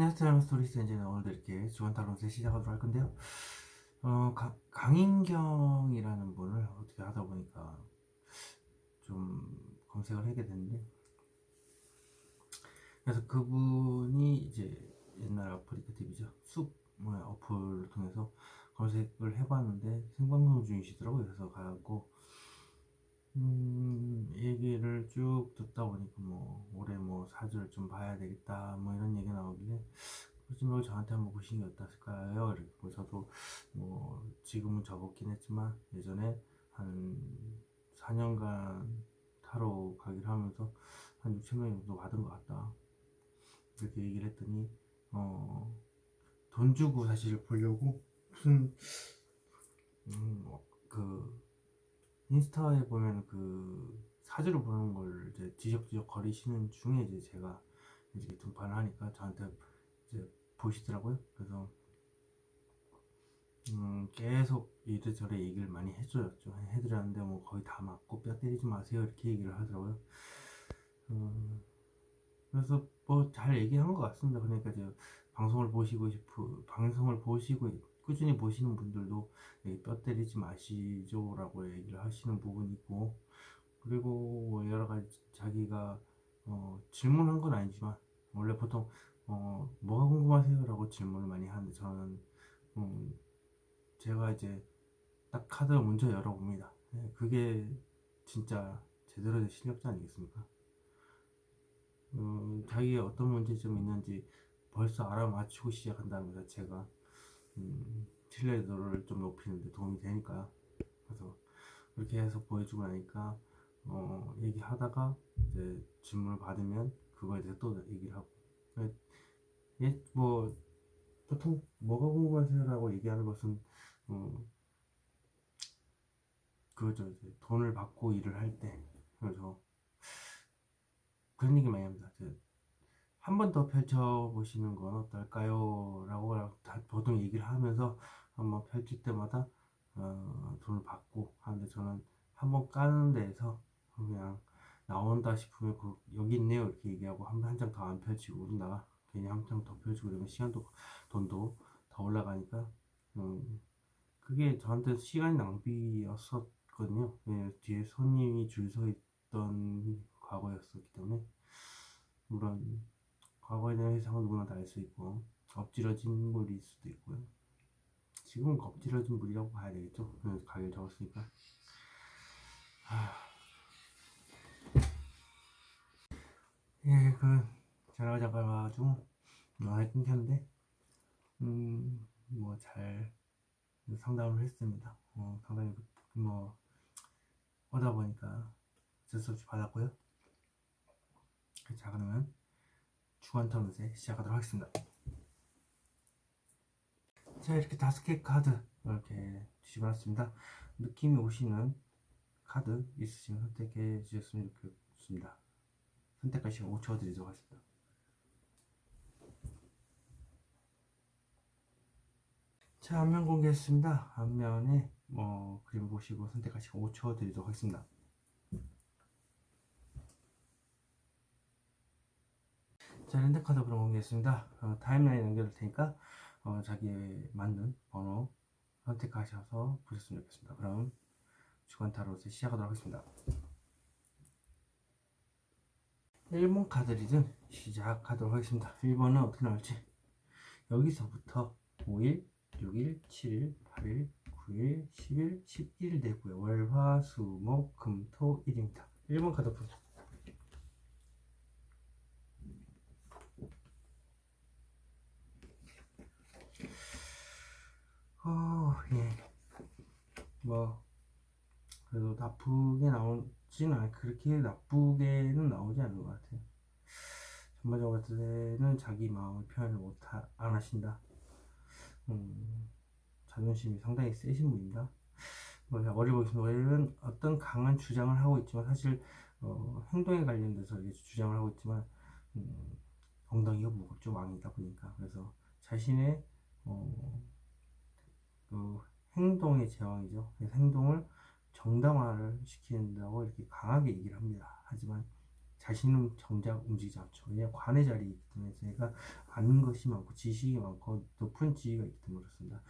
안녕하세요. 스토리스 이제 오늘도 이렇게 주간 타로를 시작하도록 할 건데요. 강인경이라는 분을 어떻게 하다 보니까 좀 검색을 하게 됐는데, 그래서 그분이 이제 옛날 어플리케 TV죠. 숲 뭐야 어플을 통해서 검색을 해봤는데 생방송 중이시더라고요. 그래서 가고 얘기를 쭉 듣다 보니까 뭐 올해 뭐 사주를 좀 봐야 되겠다 뭐 이런 얘기 나오길래 그러지 말고 저한테 한번 보시는 게 어떨까요? 이렇게 뭐 저도 뭐 지금은 접었긴 했지만 예전에 한 4년간 타로 가기를 하면서 한 6천 명 정도 받은 것 같다 이렇게 얘기를 했더니 돈 주고 사실 보려고 무슨 그 인스타에 보면 그 사주를 보는 걸 이제 뒤적뒤적 거리시는 중에 이제 제가 이제 등판을 하니까 저한테 이제 보시더라고요. 그래서 계속 이래저래 얘기를 많이 해드렸는데 뭐 거의 다 맞고 뼈 때리지 마세요 이렇게 얘기를 하더라고요. 그래서 뭐 잘 얘기한 것 같습니다. 그러니까 이제 방송을 보시고 꾸준히 보시는 분들도 뼈 때리지 마시죠라고 얘기를 하시는 부분이 있고, 그리고 뭐 여러 가지 자기가 질문한 건 아니지만 원래 보통 뭐가 궁금하세요라고 질문을 많이 하는데 저는 음, 제가 이제 딱 카드를 먼저 열어봅니다. 그게 진짜 제대로 된 실력자 아니겠습니까? 자기의 어떤 문제점이 있는지 벌써 알아맞히고 시작한다는 것 자체가 신뢰도를 좀 높이는데 도움이 되니까요. 그래서 그렇게 해서 보여주고 나니까 얘기하다가 이제 질문을 받으면 그거에 대해서 또 얘기를 하고, 뭐 보통 뭐가 궁금하세요라고 얘기하는 것은 그거죠. 이제 돈을 받고 일을 할 때. 그래서 그런 얘기 많이 합니다. 한 번 더 펼쳐보시는 건 어떨까요? 라고 보통 얘기를 하면서 한번 펼칠 때마다 돈을 받고 하는데, 저는 한 번 까는 데에서 그냥 나온다 싶으면 여기 있네요 이렇게 얘기하고 한 장 더 안 펼치고 그러다가 괜히 한 장 더 펼치고 이러면 시간도 돈도 더 올라가니까 그게 저한테 시간 낭비였었거든요. 뒤에 손님이 줄 서 있던 과거였었기 때문에. 물론 과거에 대한 회상은 누구나 다 알 수 있고 엎질러진 물일 수도 있고요. 지금은 엎질러진 물이라고 봐야 되겠죠. 가게를 접었으니까. 예, 전화가 잡아가지고 많이 끊겼는데 뭐 잘 상담을 했습니다. 상담이 뭐 오다 보니까 어쩔 수 없이 받았고요. 자, 그러면 주간 턴세 시작하도록 하겠습니다. 자, 이렇게 5개 카드 이렇게 뒤집어놨습니다. 느낌이 오시는 카드 있으시면 선택해 주셨으면 좋겠습니다. 선택할 시간 5초 드리도록 하겠습니다. 자, 앞면 공개했습니다. 앞면에 그림 보시고 선택할 시간 5초 드리도록 하겠습니다. 자, 랜덤카드 그럼 공개했습니다. 타임라인 연결될 테니까 자기에 맞는 번호 선택하셔서 보셨으면 좋겠습니다. 그럼 주간 타로를 시작하도록 하겠습니다. 1번 카드 리듬 시작하도록 하겠습니다. 1번은 어떻게 나올지 여기서부터 5일, 6일, 7일, 8일, 9일, 10일, 11일 되고요. 월, 화, 수, 목, 금, 토, 일입니다. 1번 카드 보세요. 예. 뭐 그래도 나쁘게 나오진 그렇게 나쁘게는 나오지 않는 것 같아요. 전반적으로 봤을 때는 자기 마음을 표현을 안 하신다. 자존심이 상당히 세신 분입니다. 머리 보겠습니다. 월요일은 어떤 강한 주장을 하고 있지만 사실 행동에 관련돼서 이게 주장을 하고 있지만 엉덩이가 무겁죠. 왕이다 보니까. 그래서 자신의 그 행동의 제왕이죠. 그래서 행동을 정당화를 시킨다고 이렇게 강하게 얘기를 합니다. 하지만 자신은 정작 움직이지 않죠. 왜냐하면 관의 자리이기 때문에 제가 아는 것이 많고 지식이 많고 높은 지위가 있기 때문에 그렇습니다.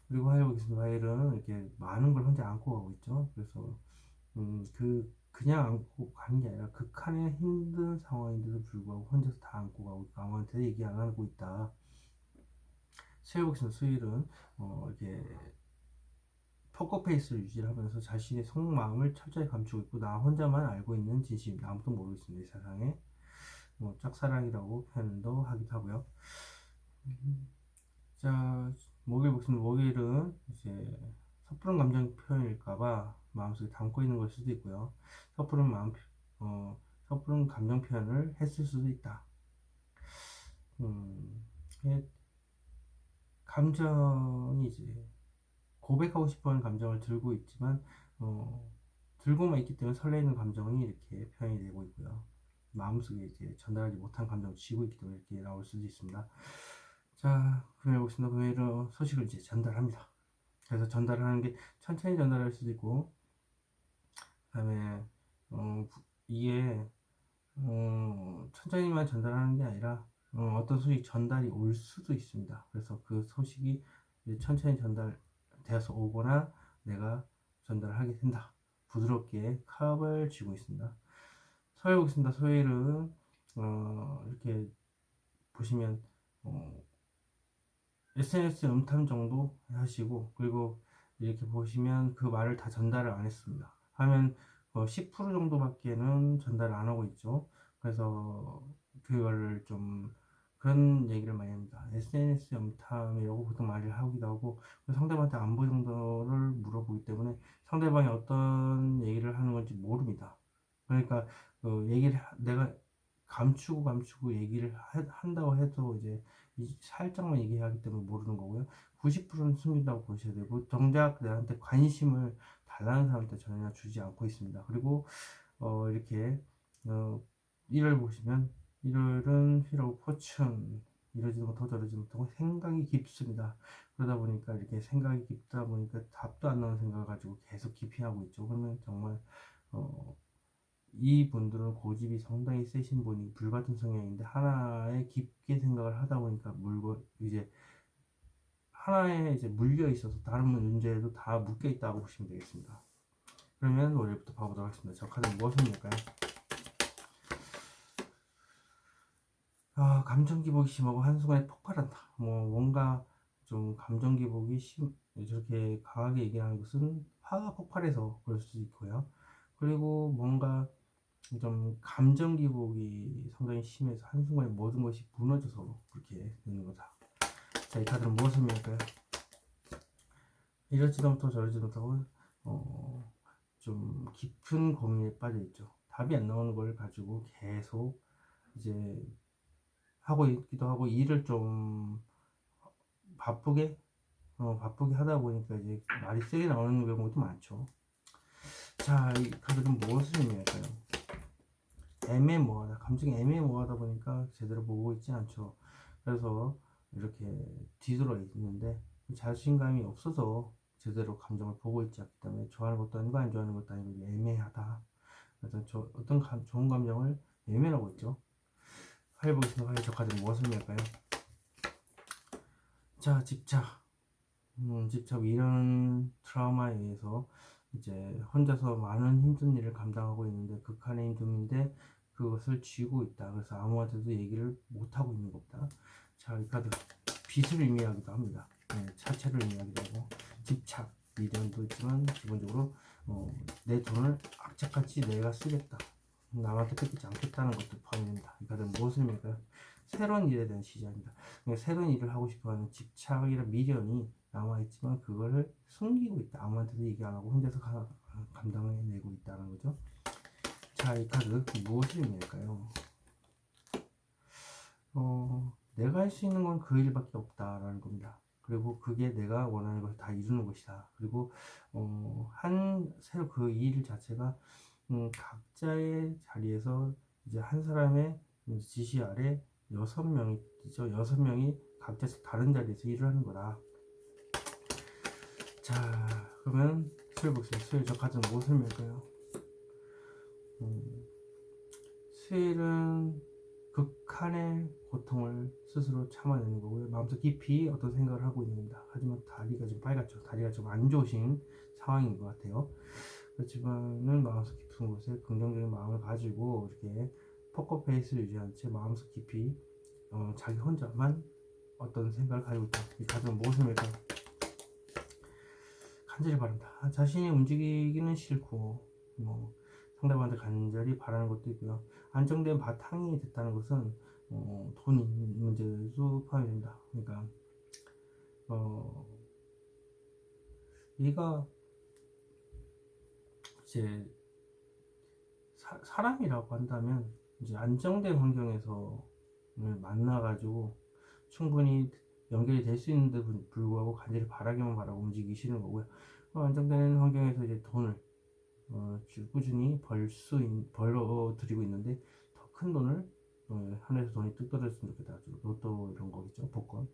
그리고 화요일은 이렇게 많은 걸 혼자 안고 가고 있죠. 그래서 그냥 안고 가는 게 아니라 극한의 힘든 상황인데도 불구하고 혼자서 다 안고 가고 있고 아무한테 얘기 안 하고 있다. 수요일은 이렇게 포커페이스를 유지하면서 자신의 속마음을 철저히 감추고 있고 나 혼자만 알고 있는 진심, 아무도 모르고 있습니다. 이 세상에. 짝사랑이라고 표현도 하기도 하고요. 자, 목요일은 이제 섣부른 감정 표현일까봐 마음속에 담고 있는 걸 수도 있고요. 섣부른 감정 표현을 했을 수도 있다. 감정이 이제 고백하고 싶어하는 감정을 들고 있지만 들고만 있기 때문에 설레이는 감정이 이렇게 표현이 되고 있고요. 마음속에 이제 전달하지 못한 감정을 쥐고 있기 때문에 이렇게 나올 수도 있습니다. 자, 금요일 보겠습니다. 금요일은 소식을 이제 전달합니다. 그래서 전달을 하는 게 천천히 전달할 수도 있고, 그다음에 이게 천천히만 전달하는 게 아니라 어떤 소식이 전달이 올 수도 있습니다. 그래서 그 소식이 천천히 전달되어서 오거나 내가 전달을 하게 된다. 부드럽게 컵을 쥐고 있습니다. 토요일 보겠습니다. 토요일은 이렇게 보시면 SNS 음탐 정도 하시고, 그리고 이렇게 보시면 그 말을 다 전달을 안 했습니다. 하면 10% 정도밖에는 전달을 안 하고 있죠. 그래서 그거를 좀 그런 얘기를 많이 합니다. SNS 염탐이라고 보통 말을 하기도 하고 상대방한테 안부 정도를 물어보기 때문에 상대방이 어떤 얘기를 하는 건지 모릅니다. 그러니까 내가 감추고 얘기를 한다고 해도 이제 살짝만 얘기하기 때문에 모르는 거고요. 90%는 숨긴다고 보셔야 되고 정작 나한테 관심을 달라는 사람한테 전혀 주지 않고 있습니다. 그리고 이렇게 일요일 보시면 일요일은 휘라고 포춘 이러지도 못하고 저러지도 못하고 생각이 깊습니다. 그러다 보니까 이렇게 생각이 깊다 보니까 답도 안 나오는 생각을 가지고 계속 기피하고 있죠. 그러면 정말 이 분들은 고집이 상당히 세신 분이 불같은 성향인데 하나에 깊게 생각을 하다 보니까 이제 하나에 이제 물려 있어서 다른 문제에도 다 묶여 있다고 보시면 되겠습니다. 그러면 월요일부터 봐보도록 하겠습니다. 저 카드는 무엇입니까요? 감정 기복이 심하고 한순간에 폭발한다. 뭔가 좀 감정 기복이 저렇게 강하게 얘기하는 것은 화가 폭발해서 그럴 수도 있고요. 그리고 뭔가 좀 감정 기복이 상당히 심해서 한순간에 모든 것이 무너져서 그렇게 되는 거다. 자, 이 카드는 무엇을 의미할까요? 이러지도 못하고 저러지도 못하고 좀 깊은 고민에 빠져 있죠. 답이 안 나오는 걸 가지고 계속 이제 하고 있기도 하고 일을 좀 바쁘게 하다 보니까 이제 말이 세게 나오는 경우도 많죠. 자, 이 카드는 무엇을 의미할까요? 애매모호하다. 감정이 애매모호하다 보니까 제대로 보고 있지 않죠. 그래서 이렇게 뒤돌아 있는데 자신감이 없어서 제대로 감정을 보고 있지 않기 때문에 좋아하는 것도 아니고 안 좋아하는 것도 아니고 애매하다. 그래서 좋은 감정을 외면하고 있죠. 화해 보겠습니다. 화해 저 카드는 무엇을 의미할까요? 자, 집착. 집착 이런 트라우마에 의해서 이제 혼자서 많은 힘든 일을 감당하고 있는데 극한의 힘듦인데 그것을 쥐고 있다. 그래서 아무한테도 얘기를 못 하고 있는 겁니다. 자, 이 카드 빚을 의미하기도 합니다. 차체를 의미하기도 하고 집착 미련도 있지만 기본적으로 내 돈을 악착같이 내가 쓰겠다. 남한테 뺏기지 않겠다는 것도 포함됩니다. 이 카드는 무엇을 의미할까요? 새로운 일에 대한 시작입니다. 새로운 일을 하고 싶어하는 집착이나 미련이 남아있지만 그거를 숨기고 있다. 아무한테도 얘기 안 하고 혼자서 감당해내고 있다는 거죠. 자, 이 카드 무엇을 의미할까요? 내가 할 수 있는 건 그 일밖에 없다라는 겁니다. 그리고 그게 내가 원하는 것을 다 이루는 것이다. 그리고 새로 그 일 자체가 각자의 자리에서 이제 한 사람의 지시 아래 6명이죠. 6명이 각자 다른 자리에서 일을 하는 거다. 자, 그러면 수요일 보겠습니다. 수요일 저 카드는 무엇을 의미할까요? 수일은 극한의 고통을 스스로 참아내는 거고요. 마음속 깊이 어떤 생각을 하고 있는 겁니다. 하지만 다리가 좀 빨갛죠. 다리가 좀 안 좋으신 상황인 것 같아요. 그렇지만은 마음속 깊은 곳에 긍정적인 마음을 가지고 이렇게 포커페이스를 유지한 채 마음속 깊이 자기 혼자만 어떤 생각을 가지고 있다. 이 카드는 무엇을 말까? 간절히 바란다. 자신이 움직이기는 싫고 뭐 상대방한테 간절히 바라는 것도 있고요. 안정된 바탕이 됐다는 것은 돈 문제도 포함이 된다. 그러니까 얘가 이제 사람이라고 한다면 이제 안정된 환경에서 만나가지고 충분히 연결이 될 수 있는데 불구하고 간절히 바라기만 바라고 움직이시는 거고요. 안정된 환경에서 이제 돈을 꾸준히 벌어들이고 있는데 더 큰 돈을 하늘에서 돈이 뚝 떨어졌으면 좋겠다. 로또 이런 거겠죠. 복권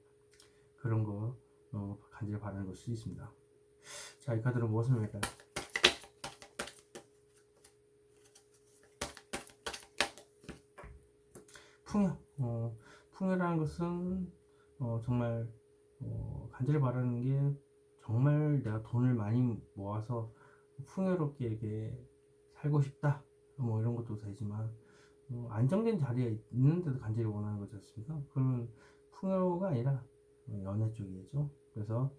그런 거 간절히 바라는 걸 수 있습니다. 자, 이 카드는 무엇을 말까요? 풍요. 풍요라는 것은 정말 간절히 바라는 게 정말 내가 돈을 많이 모아서 풍요롭게 이렇게 살고 싶다. 뭐 이런 것도 되지만 안정된 자리에 있는데도 간절히 원하는 거지 않습니까? 그러면 풍요가 아니라 연애 쪽이겠죠. 그래서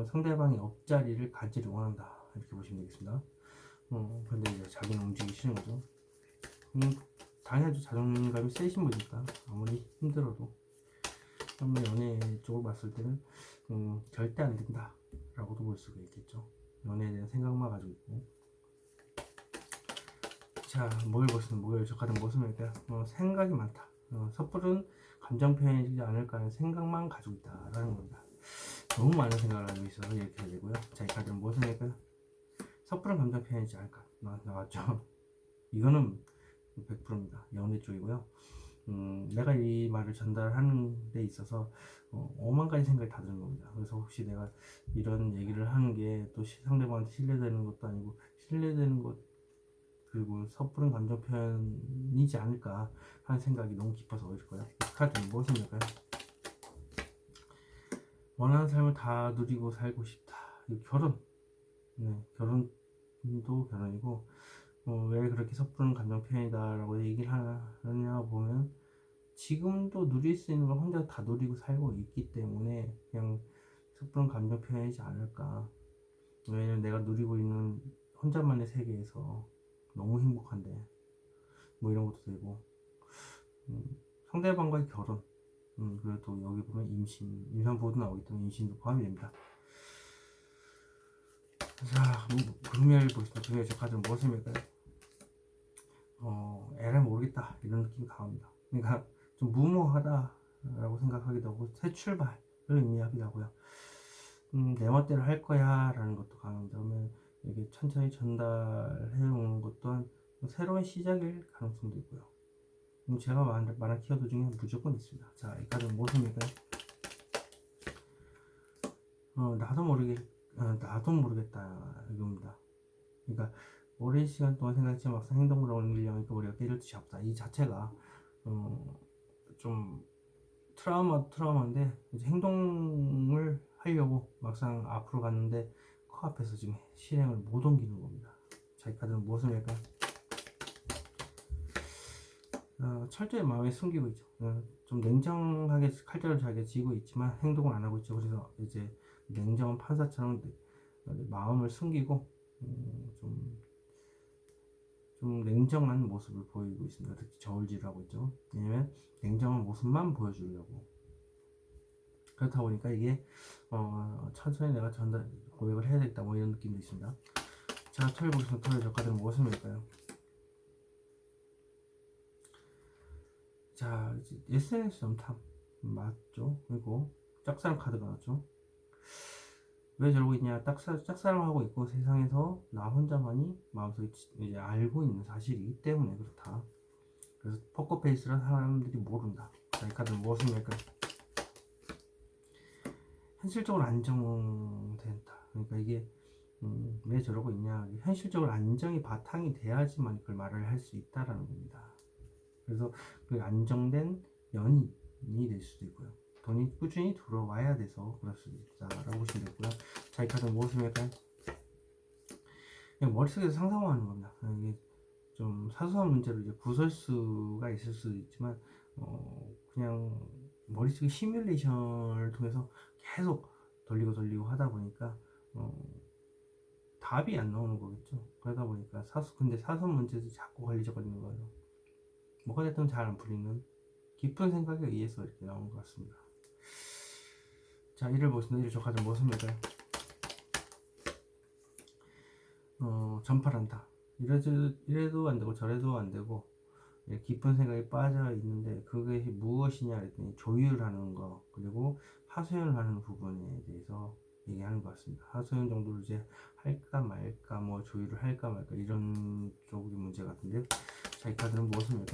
상대방의 옆자리를 간절히 원한다. 이렇게 보시면 되겠습니다. 근데 이제 자기는 움직이기 싫은 거죠. 당연하죠. 자존감이 세신 분이니까 아무리 힘들어도 한번 연애 쪽을 봤을 때는 절대 안 된다 라고도 볼 수가 있겠죠. 연애에 대한 생각만 가지고 있고. 자, 목요일 저 카드 무슨 말일까요? 생각이 많다. 섣부른 감정 표현이지 않을까 하는 생각만 가지고 있다라는 겁니다. 너무 많은 생각을 하고 있어서 이렇게 해야 되고요. 자, 이 카드는 무슨 말일까요? 섭부른 감정 표현이지 않을까 나왔죠. 이거는 100%입니다. 연애 쪽이고요. 내가 이 말을 전달하는 데 있어서 5만 가지 생각이 다 드는 겁니다. 그래서 혹시 내가 이런 얘기를 하는 게 또 상대방한테 신뢰되는 것도 아니고 신뢰되는 것 그리고 섣부른 감정 표현이지 않을까 하는 생각이 너무 깊어서 오실 거예요. 카드는 무엇입니까? 원하는 삶을 다 누리고 살고 싶다. 결혼. 네, 결혼도 결혼이고 왜 그렇게 섣부른 감정 표현이다라고 얘기를 하냐 보면 지금도 누릴 수 있는 걸 혼자 다 누리고 살고 있기 때문에 그냥 섣부른 감정 표현이지 않을까. 왜냐면 내가 누리고 있는 혼자만의 세계에서 너무 행복한데 뭐 이런 것도 되고 상대방과의 결혼 그리고 또 여기 보면 임산부도 나오기 때문에 임신도 포함이 됩니다. 자, 금요일 보시죠. 금요일 저 카드는 무엇입니까? 에라 모르겠다 이런 느낌이 강합니다. 그러니까 좀 무모하다 라고 생각하기도 하고 새 출발을 의미하기도 하고요. 내 멋대로 할 거야 라는 것도 강합니다. 그러면 이게 천천히 전달해 오는 것 또한 새로운 시작일 가능성도 있고요. 제가 말한 키워드 중에 무조건 있습니다. 자, 이 카드는 무엇입니까? 나도 모르겠다 이겁니다. 그러니까 오랜 시간 동안 생각했지만 막상 행동으로 옮기려니까 우리가 깨질 듯이 없다. 이 자체가 좀 트라우마인데 이제 행동을 하려고 막상 앞으로 갔는데 코앞에서 지금 실행을 못 옮기는 겁니다. 자, 이 카드는 무엇을 할까요? 철저히 마음에 숨기고 있죠. 좀 냉정하게 칼자를 잘 쥐고 있지만 행동을 안 하고 있죠. 그래서 이제 냉정한 판사처럼 마음을 숨기고 좀 냉정한 모습을 보이고 있습니다. 특히 저울질을 하고 있죠. 왜냐면 냉정한 모습만 보여주려고. 그렇다 보니까 이게 천천히 내가 고백을 해야 되겠다 뭐 이런 느낌도 있습니다. 자, 토요일 보겠습니다. 토요일 저 카드는 무엇을 밀까요? 자, SNS 염탐 맞죠? 그리고 짝사랑 카드가 나왔죠. 왜 저러고 있냐? 짝사랑하고 있고 세상에서 나 혼자만이 마음속에 이제 알고 있는 사실이기 때문에 그렇다. 그래서 포커페이스란 사람들이 모른다. 자, 이 카드는 무엇을 밀까요? 현실적으로 안정된다. 그러니까 이게 왜 저러고 있냐? 현실적으로 안정이 바탕이 돼야지만 그걸 말을 할 수 있다라는 겁니다. 그래서 그 안정된 연인이 될 수도 있고요. 돈이 꾸준히 들어와야 돼서 그럴 수도 있다라고 보시면 되고요. 자, 이 카드는 무엇입니까? 그냥 머릿속에서 상상만 하는 겁니다. 이게 좀 사소한 문제로 이제 구설수가 있을 수도 있지만, 그냥 머릿속에 시뮬레이션을 통해서 계속 돌리고 하다 보니까, 답이 안 나오는 거겠죠. 그러다 보니까 근데 사소한 문제도 자꾸 걸리적거리는 거예요. 뭐가 됐든 잘 안 풀리는 깊은 생각에 의해서 이렇게 나오는 것 같습니다. 자, 이를 보시면 이를 저 카드 무엇입니까? 전파한다. 이래도 안 되고 저래도 안 되고 깊은 생각에 빠져 있는데 그것이 무엇이냐 했더니 조율하는 거, 그리고 하소연하는 부분에 대해서 얘기하는 것 같습니다. 하소연 정도로 이제 할까 말까, 뭐 조율을 할까 말까 이런 쪽의 문제 같은데요. 자, 이 카드는 무엇입니까?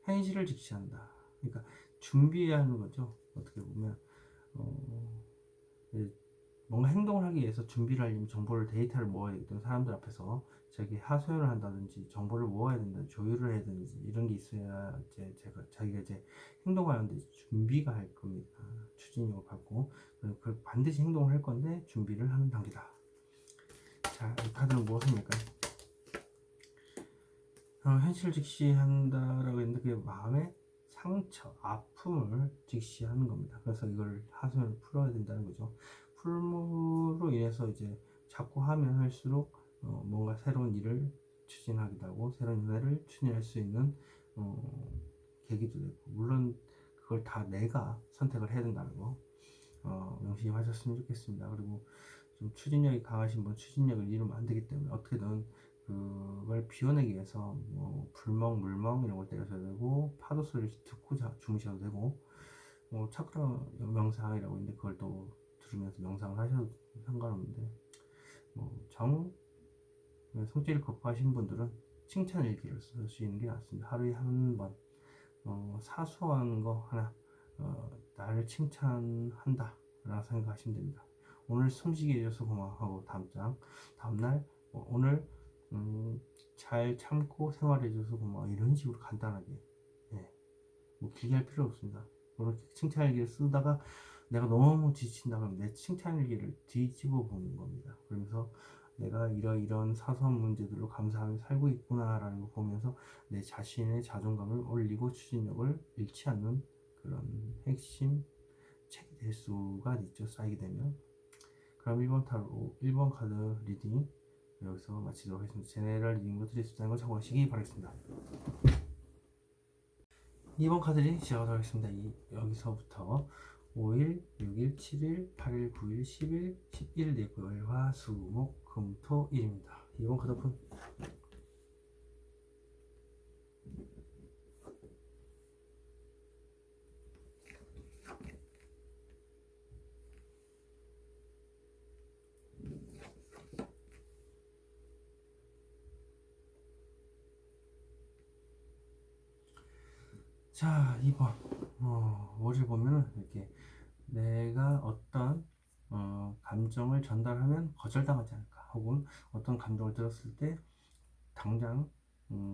현실을 직시한다. 그러니까 준비해야 하는 거죠. 어떻게 보면 뭔가 행동을 하기 위해서 준비를 하려면 정보를, 데이터를 모아야 되기 때문에 사람들 앞에서 자기 하소연을 한다든지 정보를 모아야 된다든지 조율을 해야 되는지 이런 게 있어야 이제 자기가 이제 행동하는데 준비가 할 겁니다. 추진력을 갖고 그 반드시 행동을 할 건데 준비를 하는 단계다. 자, 이 카드는 무엇입니까? 현실 직시한다라고 했는데 그게 마음의 상처, 아픔을 직시하는 겁니다. 그래서 이걸 하소연을 풀어야 된다는 거죠. 풀므로 인해서 이제 자꾸 하면 할수록 뭔가 새로운 일을 추진하기도 하고 새로운 연애를 추진할 수 있는 계기도 되고, 물론 그걸 다 내가 선택을 해야 된다는 거 명심하셨으면 좋겠습니다. 그리고 좀 추진력이 강하신 분, 추진력을 잃으면 안 되기 때문에 어떻게든 그걸 비워내기 위해서 뭐 불멍, 물멍 이런 걸 때려줘야 되고, 파도 소리를 듣고 주무셔도 되고, 뭐 차크라 명상이라고 있는데 그걸 또 들으면서 명상을 하셔도 상관없는데, 성질을 거부하신 분들은 칭찬 일기를 쓰시는 게 낫습니다. 하루에 한 번 사소한 거 하나 나를 칭찬한다 라고 생각하시면 됩니다. 오늘 숨쉬게 해줘서 고마워하고 다음날 오늘 잘 참고 생활해줘서 고마워, 이런 식으로 간단하게, 뭐 길게 할 필요 없습니다. 그렇게 칭찬일기를 쓰다가 내가 너무 지친다 그러면 내 칭찬일기를 뒤집어 보는 겁니다. 그러면서 내가 이런 사소한 문제들로 감사하며 살고 있구나 라는 걸 보면서 내 자신의 자존감을 올리고 추진력을 잃지 않는 그런 핵심 책이 될 수가 있죠, 쌓이게 되면. 그럼 1번 카드 리딩 여기서 마치도록 하겠습니다. 제네럴 리딩도 드릴 수 있다는 걸 참고하시기 바라겠습니다. 2번 카드 리딩 시작하도록 하겠습니다. 여기서부터 5일, 6일, 7일, 8일, 9일, 10일, 11일 되고요. 화, 수, 목, 금, 토, 일입니다. 2번 카드 오픈. 자, 2번. 뭐를 보면은 이렇게 내가 어떤 감정을 전달하면 거절당하지 않을까, 혹은 어떤 감정을 들었을 때 당장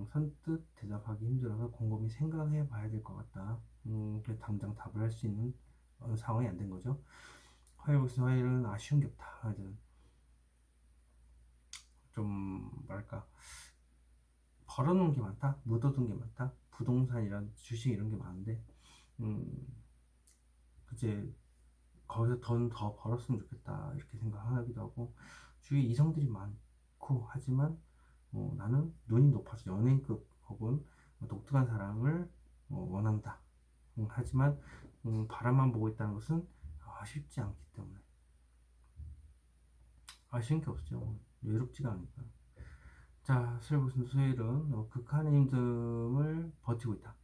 선뜻 대답하기 힘들어서 곰곰이 생각해 봐야 될 것 같다. 당장 답을 할 수 있는 상황이 안 된 거죠. 화요일은 아쉬운 게 없다. 이제 좀 뭐랄까, 벌어놓은 게 많다, 묻어둔 게 많다. 부동산이란 주식 이런 게 많은데 이제 거기서 돈 더 벌었으면 좋겠다 이렇게 생각하기도 하고, 주위에 이성들이 많고 하지만 나는 눈이 높아서 연예인급 혹은 독특한 사람을 원한다. 하지만 바람만 보고 있다는 것은 쉽지 않기 때문에 아쉬운 게 없죠. 외롭지가 않으니까. 자, 수요일은 극한의 힘듦을 버티고 있다.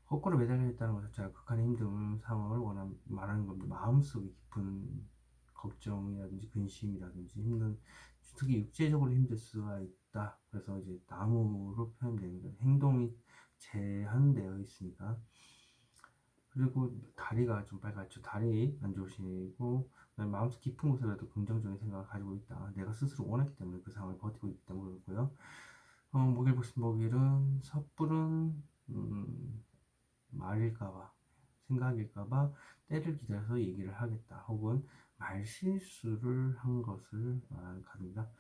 거꾸로 매달려 있다는 것 자체가 극한의 힘든 상황을 말하는 겁니다. 마음속에 깊은 걱정이라든지 근심이라든지 힘든, 특히 육체적으로 힘들 수가 있다. 그래서 이제 나무로 표현되는 행동이 제한되어 있으니까. 그리고 다리가 좀 빨갛죠. 다리 안 좋으시고, 마음속 깊은 곳에라도 긍정적인 생각을 가지고 있다. 내가 스스로 원했기 때문에 그 상황을 버티고 있기 때문에 그렇고요. 목일은 섣부른 말일까봐, 생각일까봐 때를 기다려서 얘기를 하겠다, 혹은 말실수를 한 것을 말하는 카드입니다.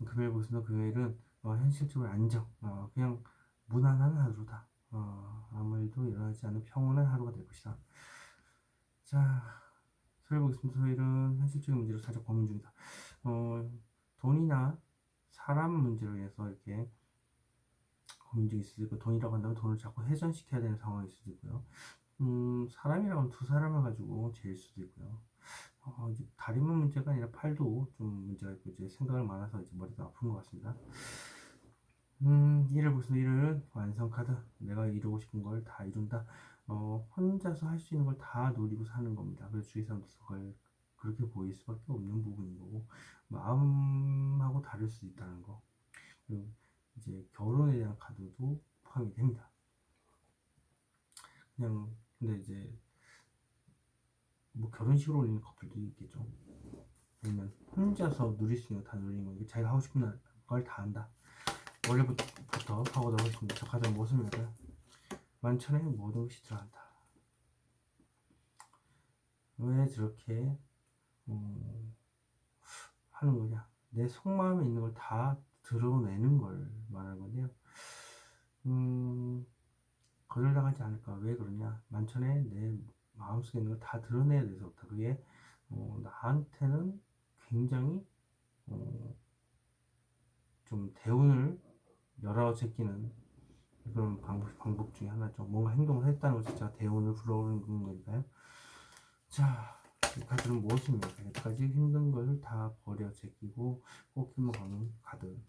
금요일은 현실적으로 안정, 그냥 무난한 하루다. 아무 일도 일어나지 않는 평온한 하루가 될 것이다. 자, 토요일 보겠습니다. 토요일은 현실적인 문제로 살짝 고민 중이다. 돈이나 사람 문제로 인해서 이렇게 고민 중일 수도 있고, 돈이라고 한다면 돈을 자꾸 회전시켜야 되는 상황일 수도 있고요. 사람이라고 하면 두 사람을 가지고 재일 수도 있고요. 이제 다리만 문제가 아니라 팔도 좀 문제가 있고, 이제 생각을 많아서 이제 머리가 아픈 것 같습니다. 일을 보겠습니다. 일은 완성 카드. 내가 이루고 싶은 걸 다 이룬다. 혼자서 할 수 있는 걸 다 노리고 사는 겁니다. 그래서 주위 사람들 그걸 그렇게 보일 수밖에 없는 부분인 거고, 마음하고 다를 수 있다는 거. 그리고 이제 결혼에 대한 카드도 포함이 됩니다. 그냥 근데 이제 뭐 결혼식으로 올리는 커플도 있겠죠. 아니면 혼자서 누릴 수 있는 거 다 누리는 거. 자기가 하고 싶은 걸 다 한다. 월요일부터 파고들고 있습니다. 저 카드 무엇입니까? 만천에 모든 것이 들어간다. 왜 저렇게 하는 거냐? 내 속마음에 있는 걸 다 드러내는 걸 말하는 건데요. 거절당하지 않을까? 왜 그러냐? 만천에 내 마음속에 있는 걸 다 드러내야 돼서부터 그게 나한테는 굉장히 좀 대운을 열어 제끼는 그런 방법 중에 하나죠. 뭔가 행동을 했다는 것 자체가 대운을 불어오르는 거니까요. 자, 이 카드는 무엇입니까? 여기까지 힘든 걸 다 버려 제끼고 꽃길만 가는 카드.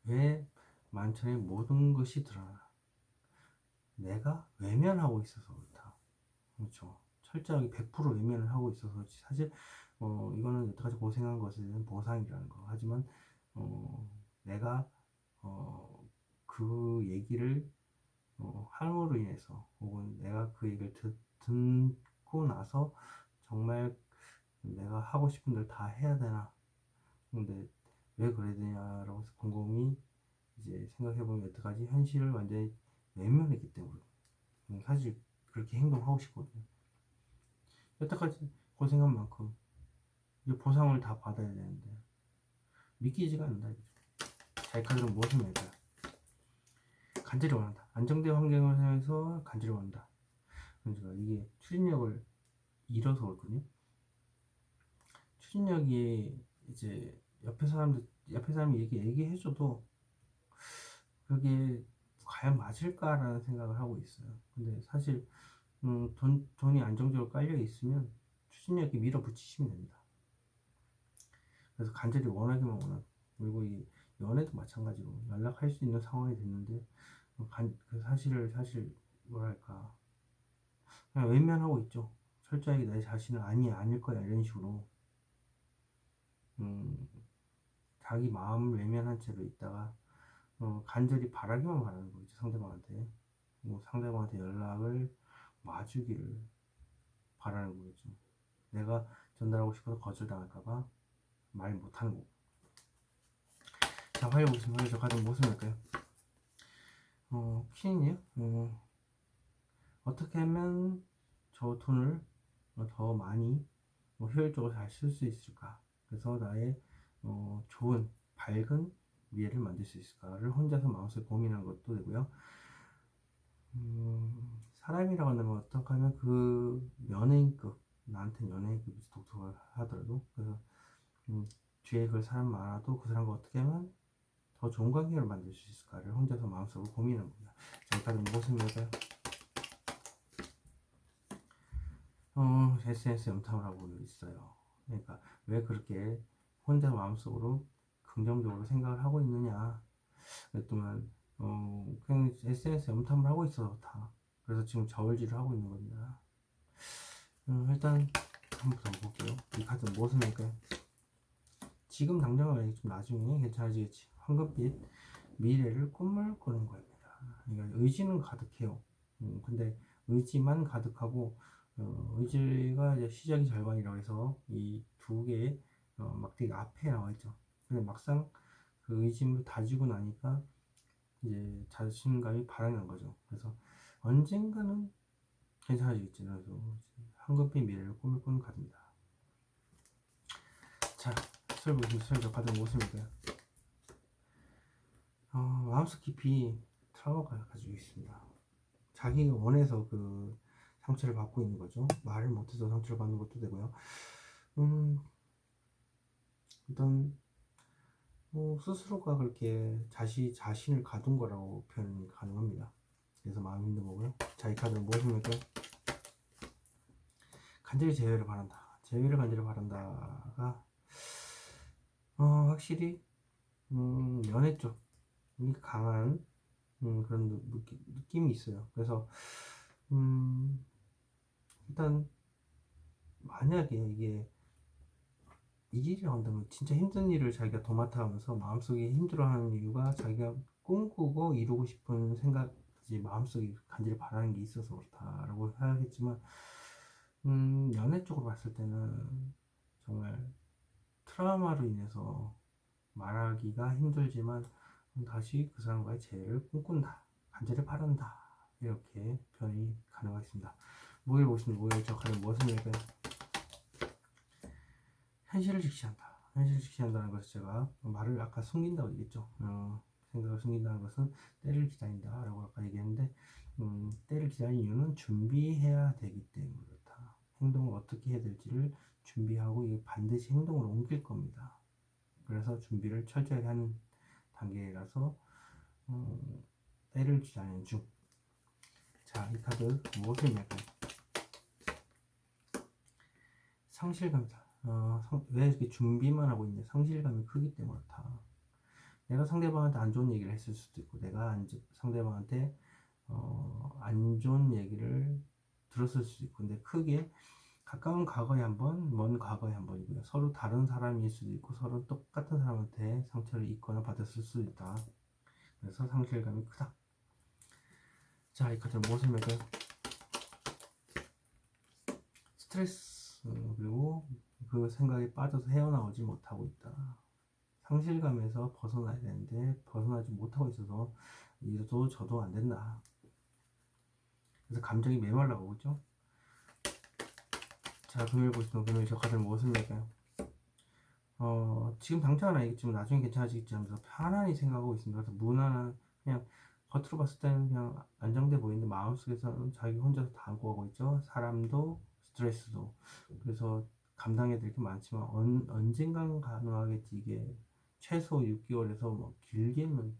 왜 만천에 모든 것이 드러나? 내가 외면하고 있어서 그렇다. 그렇죠. 철저하게 100% 외면을 하고 있어서 사실 이거는 여태까지 고생한 것에 대한 보상이라는 거. 하지만 내가 그 얘기를 함으로 인해서, 혹은 내가 그 얘기를 듣고 나서 정말 내가 하고 싶은 대로 다 해야 되나, 근데 왜 그래야 되냐라고 곰곰이 이제 생각해보면 여태까지 현실을 완전히 외면했기 때문에 사실 그렇게 행동하고 싶거든요. 여태까지 고생한 만큼 이제 보상을 다 받아야 되는데 믿기지가 않는다. 자기 카드는 무엇을 맺어요? 간절히 원한다. 안정된 환경에서 간절히 원한다. 그러니까 이게 추진력을 잃어서 그렇거든요. 추진력이 이제 옆에 사람이 얘기해줘도 그게 과연 맞을까라는 생각을 하고 있어요. 근데 사실 돈이 안정적으로 깔려 있으면 추진력이 밀어붙이시면 됩니다. 그래서 간절히 원하기만 원하고, 그리고 이 연애도 마찬가지로 연락할 수 있는 상황이 됐는데 그 사실 뭐랄까, 그냥 외면하고 있죠. 철저하게 내 자신은 아닐 거야 이런 식으로 자기 마음을 외면한 채로 있다가 간절히 바라기만 바라는 거죠. 상대방한테 상대방한테 연락을 와주기를 바라는 거겠죠. 내가 전달하고 싶어서 거절당할까봐 말 못하는 거고. 자, 화요일 보겠습니다. 화요일 저 카드 무슨 일까요? 퀸이요? 어떻게 하면 저 돈을 더 많이 효율적으로 잘 쓸 수 있을까? 그래서 나의 좋은 밝은 미래를 만들 수 있을까를 혼자서 마음속에 고민하는 것도 되고요. 사람이라고 한다면 어떻게 하면 그 연예인급, 나한테는 연예인급이 독특하더라도, 그래서 뒤에 그 사람 많아도 그 사람과 어떻게 하면 더 좋은 관계를 만들 수 있을까를 혼자서 마음속으로 고민하는 겁니다. 자, 다른 무엇을 읽을까요? SNS 염탐을 하고 있어요. 그러니까 왜 그렇게 혼자 마음속으로 긍정적으로 생각을 하고 있느냐. 그동안 그냥 SNS 염탐을 하고 있어서 다. 그래서 지금 저울질을 하고 있는 겁니다. 일단 한번 더 볼게요. 이 카드는 무엇을 낼까요? 지금 당장은 아니고 좀 나중에 괜찮아지겠지. 황금빛 미래를 꿈을 꾸는 겁니다. 그러니까 의지는 가득해요. 근데 의지만 가득하고 의지가 이제 시작이 절반이라고 해서 이 두 개의 막대기 앞에 나와 있죠. 근데 막상 그 의심을 다지고 나니까 이제 자신감이 바닥난 거죠. 그래서 언젠가는 괜찮아지겠지. 그래서 황금빛 미래를 꿈을 꾸는 카드입니다. 자, 수술 보시면 수술 적하던 모습이고요. 마음속 깊이 트라우마가 가지고 있습니다. 자기가 원해서 그 상처를 받고 있는 거죠. 말을 못해서 상처를 받는 것도 되고요. 일단 스스로가 그렇게 자신을 가둔 거라고 표현이 가능합니다. 그래서 마음이 힘든 거고요. 자, 이 카드는 무엇입니까? 간절히 재회를 바란다. 재회를 간절히 바란다가 확실히 연애 쪽이 강한 그런 느낌이 있어요. 그래서 일단 만약에 이게 이 일이라고 한다면 진짜 힘든 일을 자기가 도맡아 하면서 마음속에 힘들어하는 이유가 자기가 꿈꾸고 이루고 싶은 생각이 마음속에 간절히 바라는 게 있어서 그렇다라고 해야겠지만 연애 쪽으로 봤을 때는 정말 트라우마로 인해서 말하기가 힘들지만 다시 그 사람과의 재회를 꿈꾼다, 간절히 바란다, 이렇게 표현이 가능하겠습니다. 목요일 보시면 목요일 적하는 무엇을 얘기할까요? 현실을 직시한다. 현실을 직시한다는 것을 제가 말을 아까 숨긴다고 얘기했죠. 생각을 숨긴다는 것은 때를 기다린다 라고 아까 얘기했는데 때를 기다리는 이유는 준비해야 되기 때문에 그렇다. 행동을 어떻게 해야 될지를 준비하고 이게 반드시 행동을 옮길 겁니다. 그래서 준비를 철저하게 하는 단계라서 때를 기다리는 중. 자, 이 카드 무엇을 의미할까요? 상실감이다. 왜 이렇게 준비만 하고 있냐? 상실감이 크기 때문에 그렇다. 내가 상대방한테 안 좋은 얘기를 했을 수도 있고, 내가 상대방한테 안 좋은 얘기를 들었을 수도 있고, 근데 크게 가까운 과거에 한 번, 먼 과거에 한 번이고요. 서로 다른 사람일 수도 있고, 서로 똑같은 사람한테 상처를 입거나 받았을 수도 있다. 그래서 상실감이 크다. 자, 이 카드는 무엇을 말까요? 스트레스, 그리고 그 생각에 빠져서 헤어나오지 못하고 있다. 상실감에서 벗어나야 되는데 벗어나지 못하고 있어서 이래도 저도 안 된다. 그래서 감정이 메말라고 그죠? 자, 금요일 보시면 금요일 저 카드는 무엇을 말까요? 지금 당장은 알겠지만 나중에 괜찮아지겠지 하면서 편안히 생각하고 있습니다. 그래서 무난한, 그냥 겉으로 봤을 때는 그냥 안정돼 보이는데 마음속에서는 자기 혼자서 다 안고 가고 있죠. 사람도 스트레스도. 그래서 감당해야 될 게 많지만 언젠간 가능하겠지. 이게 최소 6개월에서 뭐 길게는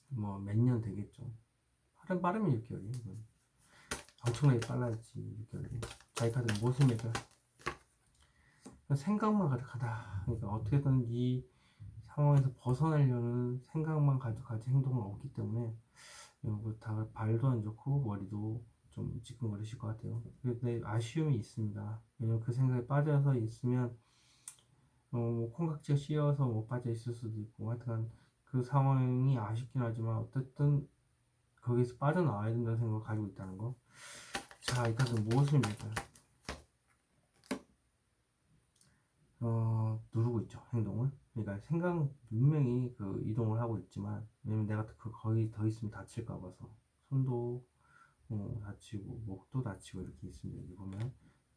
뭐 몇 년 되겠죠. 빠르면 6개월이에요. 엄청나게 빨라지 6개월이. 자기 카드는 무엇을 맺어요? 생각만 가득하다. 그러니까 어떻게든 이 상황에서 벗어나려는 생각만 가득하지 행동은 없기 때문에 다 발도 안 좋고 머리도 좀 지끈거리실 것 같아요. 근데 아쉬움이 있습니다. 왜냐면 그 생각에 빠져서 있으면 뭐 콩깍지가 씌어서 못 빠져 있을 수도 있고 하여튼 그 상황이 아쉽긴 하지만 어쨌든 거기서 빠져나와야 된다는 생각을 가지고 있다는 거. 자, 이 카드는 무엇을 말까요? 누르고 있죠, 행동을. 그러니까 생각 분명히 그 이동을 하고 있지만 왜냐면 내가 거기 더 있으면 다칠까 봐서 손도 다치고 목도 다치고 이렇게 있습니다. 여기 보면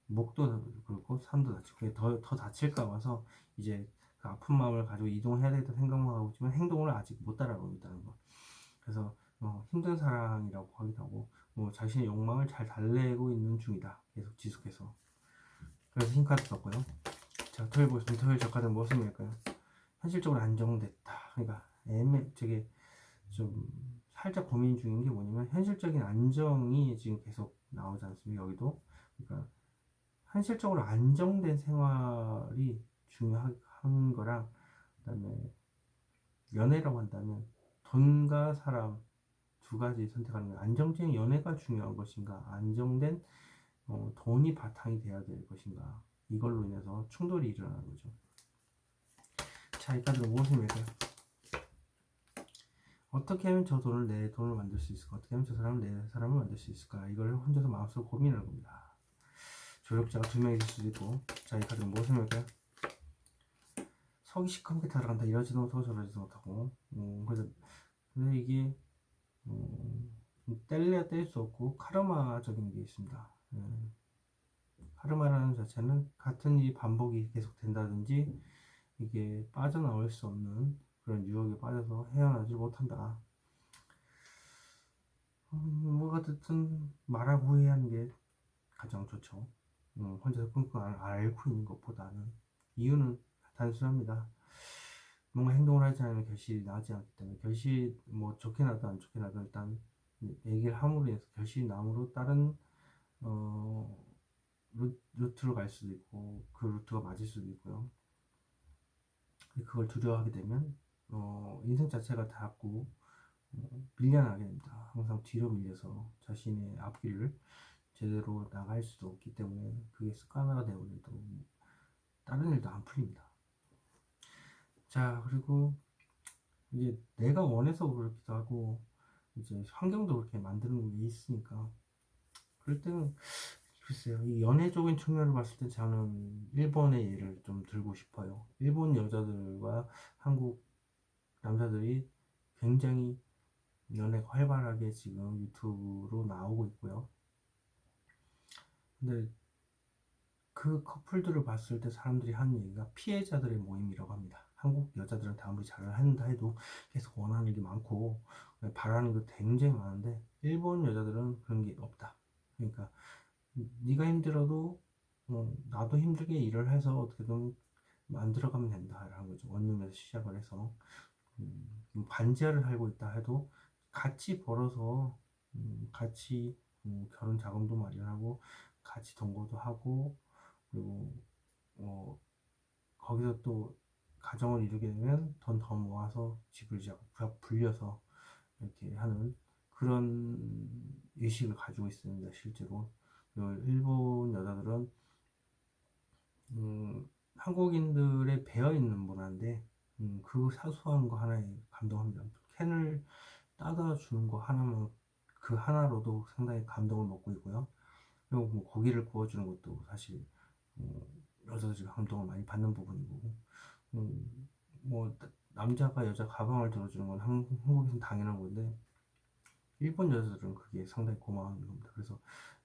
목도 그렇고 산도 다치고 더 다칠까 봐서 이제 그 아픈 마음을 가지고 이동해야 되겠다 생각만 하고 있지만 행동을 아직 못 따라가고 있다는 거. 그래서 힘든 사랑이라고 하기도 하고 뭐 자신의 욕망을 잘 달래고 있는 중이다. 계속 지속해서. 그래서 흰 카드 썼고요. 자, 토요일 보시면 토요일 작가는 무엇을 할까요? 현실적으로 안정됐다. 그러니까 저게 좀 살짝 고민 중인 게 뭐냐면 현실적인 안정이 지금 계속 나오지 않습니까? 여기도. 그러니까 현실적으로 안정된 생활이 중요한 거랑 그다음에 연애라고 한다면 돈과 사람 두 가지 선택하는 거예요. 안정적인 연애가 중요한 것인가, 안정된 돈이 바탕이 돼야 될 것인가, 이걸로 인해서 충돌이 일어나는 거죠. 자, 이 카드는 무엇을 말까요? 어떻게 하면 저 돈을 내 돈을 만들 수 있을까? 어떻게 하면 저 사람을 내 사람을 만들 수 있을까? 이걸 혼자서 마음속으로 고민하는 겁니다. 조력자가 2명 있을 수도 있고. 자, 이 카드는 무엇을 말까요? 속이 시커멓게 들어간다. 이러지도 못하고 저러지도 못하고. 그래서 근데 이게 뗄래야 뗄 수 없고 카르마적인 게 있습니다. 카르마라는 자체는 같은 일이 반복이 계속 된다든지 이게 빠져나올 수 없는 그런 유혹에 빠져서 헤어나지 못한다. 뭐가 됐든 말하고 후회하는 게 가장 좋죠. 혼자서 끙끙 앓고 있는 것보다는. 이유는 단순합니다. 뭔가 행동을 하지 않으면 결실이 나지 않기 때문에. 결실이 뭐 좋게 나도 안 좋게 나도 일단 얘기를 함으로 해서 결실이 남으로 다른 어, 루트로 갈 수도 있고 그 루트가 맞을 수도 있고요. 그걸 두려워하게 되면 인생 자체가 자꾸 밀려나게 됩니다. 항상 뒤로 밀려서 자신의 앞길을 제대로 나갈 수도 없기 때문에 그게 습관화가 되어버려도 다른 일도 안 풀립니다. 자, 그리고 이제 내가 원해서 그렇기도 하고 이제 환경도 그렇게 만드는 게 있으니까 그럴 때는 글쎄요, 이 연애적인 측면을 봤을 때 저는 일본의 예를 좀 들고 싶어요. 일본 여자들과 한국 남자들이 굉장히 연애가 활발하게 지금 유튜브로 나오고 있고요. 근데 그 커플들을 봤을 때 사람들이 하는 얘기가 피해자들의 모임이라고 합니다. 한국 여자들은 아무리 잘 한다 해도 계속 원하는 게 많고 바라는 게 굉장히 많은데 일본 여자들은 그런 게 없다. 그러니까 네가 힘들어도 나도 힘들게 일을 해서 어떻게든 만들어가면 된다라는 거죠. 원룸에서 시작을 해서 반지하를 살고 있다 해도 같이 벌어서 같이 결혼 자금도 마련하고 같이 동거도 하고 그리고 거기서 또 가정을 이루게 되면 돈 더 모아서 집을 불려서 이렇게 하는 그런 의식을 가지고 있습니다. 실제로 일본 여자들은 한국인들의 배어있는 문화인데 그 사소한 거 하나에 감동합니다. 캔을 따다 주는 거 하나만 그 하나로도 상당히 감동을 먹고 있고요. 그리고 뭐 고기를 구워주는 것도 사실 여자들이 감동을 많이 받는 부분이고 뭐 남자가 여자 가방을 들어주는 건 한국에서는 당연한 건데 일본 여자들은 그게 상당히 고마운 겁니다. 그래서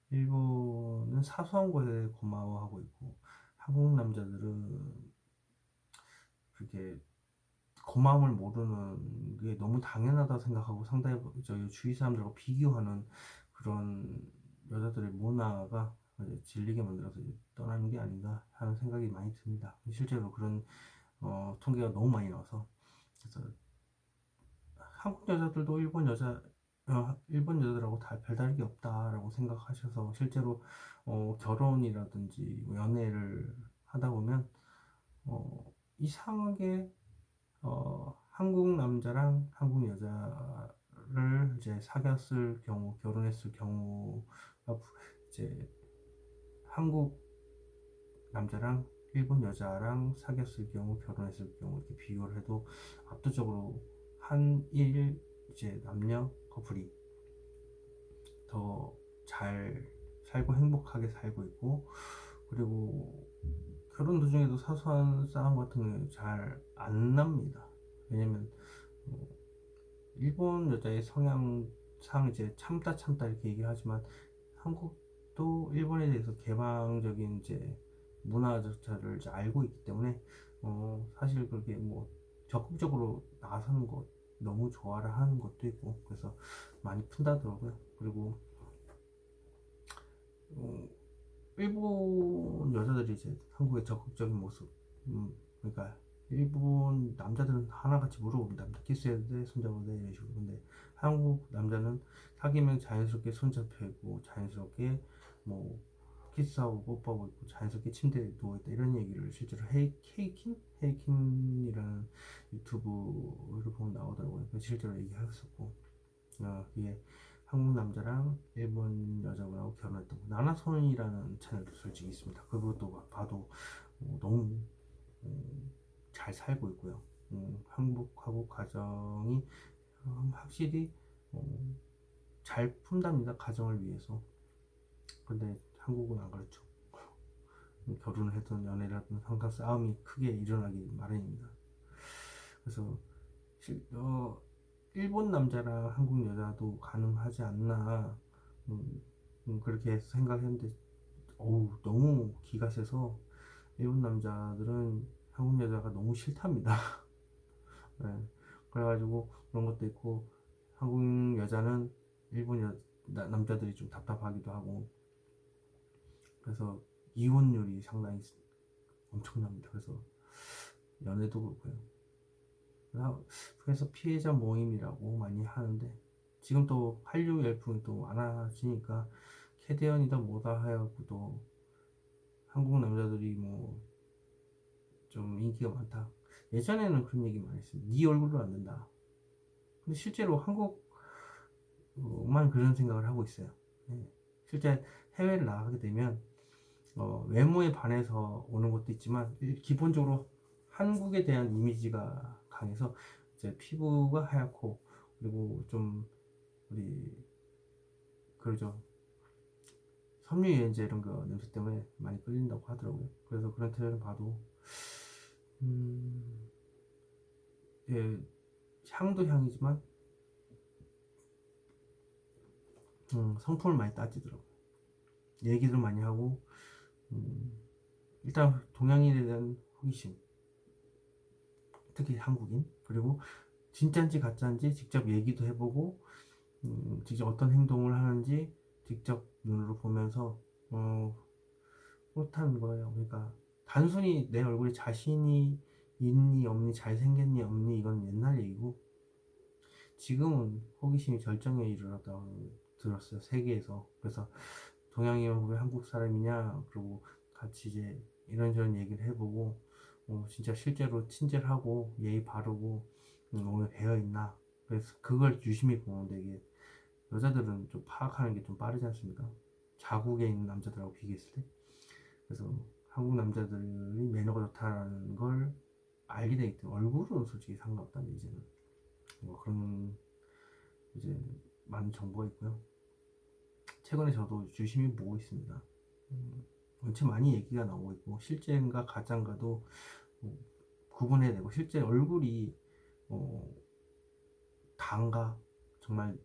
일본은 사소한 거에 고마워하고 있고 한국 남자들은 그게 고마움을 모르는 게 너무 당연하다 생각하고 상당히 저희 주위 사람들과 비교하는 그런 여자들의 문화가 질리게 만들어서 떠나는 게 아닌가 하는 생각이 많이 듭니다. 실제로 그런 통계가 너무 많이 나와서 그래서 한국 여자들도 일본 여자들하고 다 별다르게 없다라고 생각하셔서 실제로 결혼이라든지 뭐 연애를 하다 보면 이상하게 한국 남자랑 한국 여자를 이제 사귀었을 경우 결혼했을 경우가 이제 한국 남자랑 일본 여자랑 사귀었을 경우 결혼했을 경우 이렇게 비교를 해도 압도적으로 한일 이제 남녀 커플이 더 잘 살고 행복하게 살고 있고 그리고 결혼 도중에도 사소한 싸움 같은 게 잘 안 납니다. 왜냐면 일본 여자의 성향상 이제 참다 참다 이렇게 얘기를 하지만 한국도 일본에 대해서 개방적인 이제 문화 자체를 이제 알고 있기 때문에 사실 그렇게 뭐 적극적으로 나서는 것 너무 좋아라 하는 것도 있고 그래서 많이 푼다더라고요. 그리고 일본 여자들이 이제 한국의 적극적인 모습 그러니까 일본 남자들은 하나같이 물어봅니다. 키스해야 돼? 손잡아야 돼? 이런 식으로. 근데 한국 남자는 사귀면 자연스럽게 손잡혀있고 자연스럽게 뭐 키스하고 뽀뽀하고 있고 자연스럽게 침대에 누워있다 이런 얘기를 실제로 헤이킨이라는 유튜브를 보면 나오더라고요. 실제로 얘기했었고 이게 한국 남자랑 일본 여자분하고 결혼했던 거. 나나손이라는 채널도 솔직히 있습니다. 그것도 봐도 너무 잘 살고 있고요. 행복하고 가정이 확실히 잘 푼답니다. 가정을 위해서. 근데 한국은 안 그렇죠. 결혼을 해든 연애를 하든 항상 싸움이 크게 일어나기 마련입니다. 그래서 일본 남자랑 한국 여자도 가능하지 않나, 그렇게 생각했는데, 어우, 너무 기가 세서 일본 남자들은 한국 여자가 너무 싫답니다. 네. 그래가지고 그런 것도 있고, 한국 여자는 일본 남자들이 좀 답답하기도 하고, 그래서 이혼율이 상당히 엄청납니다. 그래서 연애도 그렇고요. 그래서 피해자 모임이라고 많이 하는데, 지금 또 한류 열풍이 또 많아지니까 캐대언이다 뭐다 해갖고 또 한국 남자들이 뭐 좀 인기가 많다. 예전에는 그런 얘기 많이 했어요. 네 얼굴로 안 된다. 근데 실제로 한국만 그런 생각을 하고 있어요. 네. 실제 해외를 나가게 되면 외모에 반해서 오는 것도 있지만, 기본적으로 한국에 대한 이미지가 강해서 이제 피부가 하얗고, 그리고 좀 우리 그러죠, 섬유유연제 이런 거 냄새 때문에 많이 끌린다고 하더라고요. 그래서 그런 트레이를 봐도 음, 예, 향도 향이지만 성품을 많이 따지더라고요. 얘기도 많이 하고, 음, 일단 동양인에 대한 호기심, 특히 한국인, 그리고 진짜인지 가짜인지 직접 얘기도 해보고, 직접 어떤 행동을 하는지 직접 눈으로 보면서 그렇다는 거예요. 그러니까 단순히 내 얼굴에 자신이 있니 없니, 잘생겼니 없니, 이건 옛날 얘기고, 지금은 호기심이 절정에 이르렀다고 들었어요, 세계에서. 그래서 동양인을 보면 한국 사람이냐, 그리고 같이 이제 이런저런 얘기를 해보고, 진짜 실제로 친절하고 예의 바르고, 오늘 배어있나, 그래서 그걸 유심히 보는데, 이게 여자들은 좀 파악하는 게 좀 빠르지 않습니까? 자국에 있는 남자들하고 비교했을 때. 그래서 한국 남자들이 매너가 좋다라는 걸 알게 되기 때문에, 얼굴은 솔직히 상관없다 이제는. 뭐 그런 이제 많은 정보가 있고요. 최근에 저도 유심히 보고 있습니다. 엄청 많이 얘기가 나오고 있고, 실제인가 가짜인가도 구분해내고, 실제 얼굴이 다인가 정말,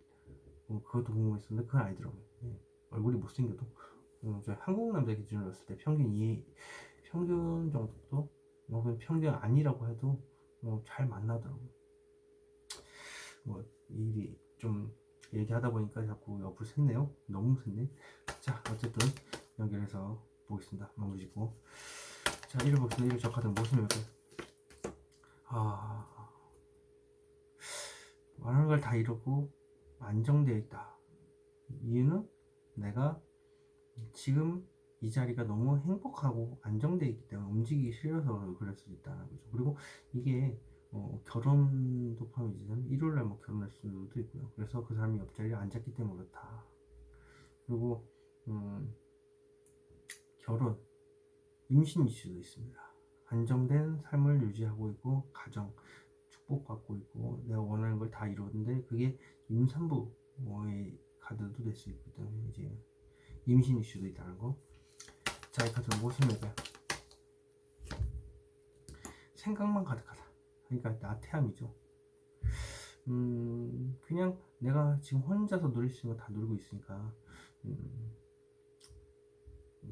그것도 궁금했었는데 그건 아니더라고요. 예. 얼굴이 못생겨도 저 한국 남자 기준으로 봤을 때 평균 정도, 그냥 평균 아니라고 해도 잘 만나더라고요. 뭐 일이 좀 얘기하다 보니까 자꾸 옆을 샜네요. 너무 샜네. 자, 어쨌든 연결해서 보겠습니다. 마무리 짓고. 자, 1을 보겠습니다. 1을 적하던 무슨 일까요? 많은 걸 다 이루고 안정되어 있다. 이유는 내가 지금 이 자리가 너무 행복하고 안정되어 있기 때문에 움직이기 싫어서 그럴 수도 있다는 거죠. 그리고 이게 결혼도 포함이지만 일요일날 뭐 결혼할 수도 있고요. 그래서 그 사람이 옆자리에 앉았기 때문에 그렇다. 그리고 결혼, 임신 이슈도 있습니다. 안정된 삶을 유지하고 있고, 가정 축복받고 있고, 내가 원하는 걸 다 이루었는데 그게 임산부의 카드도 될 수 있기 때문에 이제 임신 이슈도 있다는 거. 자, 이 카드는 무엇입니까? 생각만 가득하다. 그러니까 나태함이죠. 그냥 내가 지금 혼자서 누릴 수 있는 거 다 누리고 있으니까,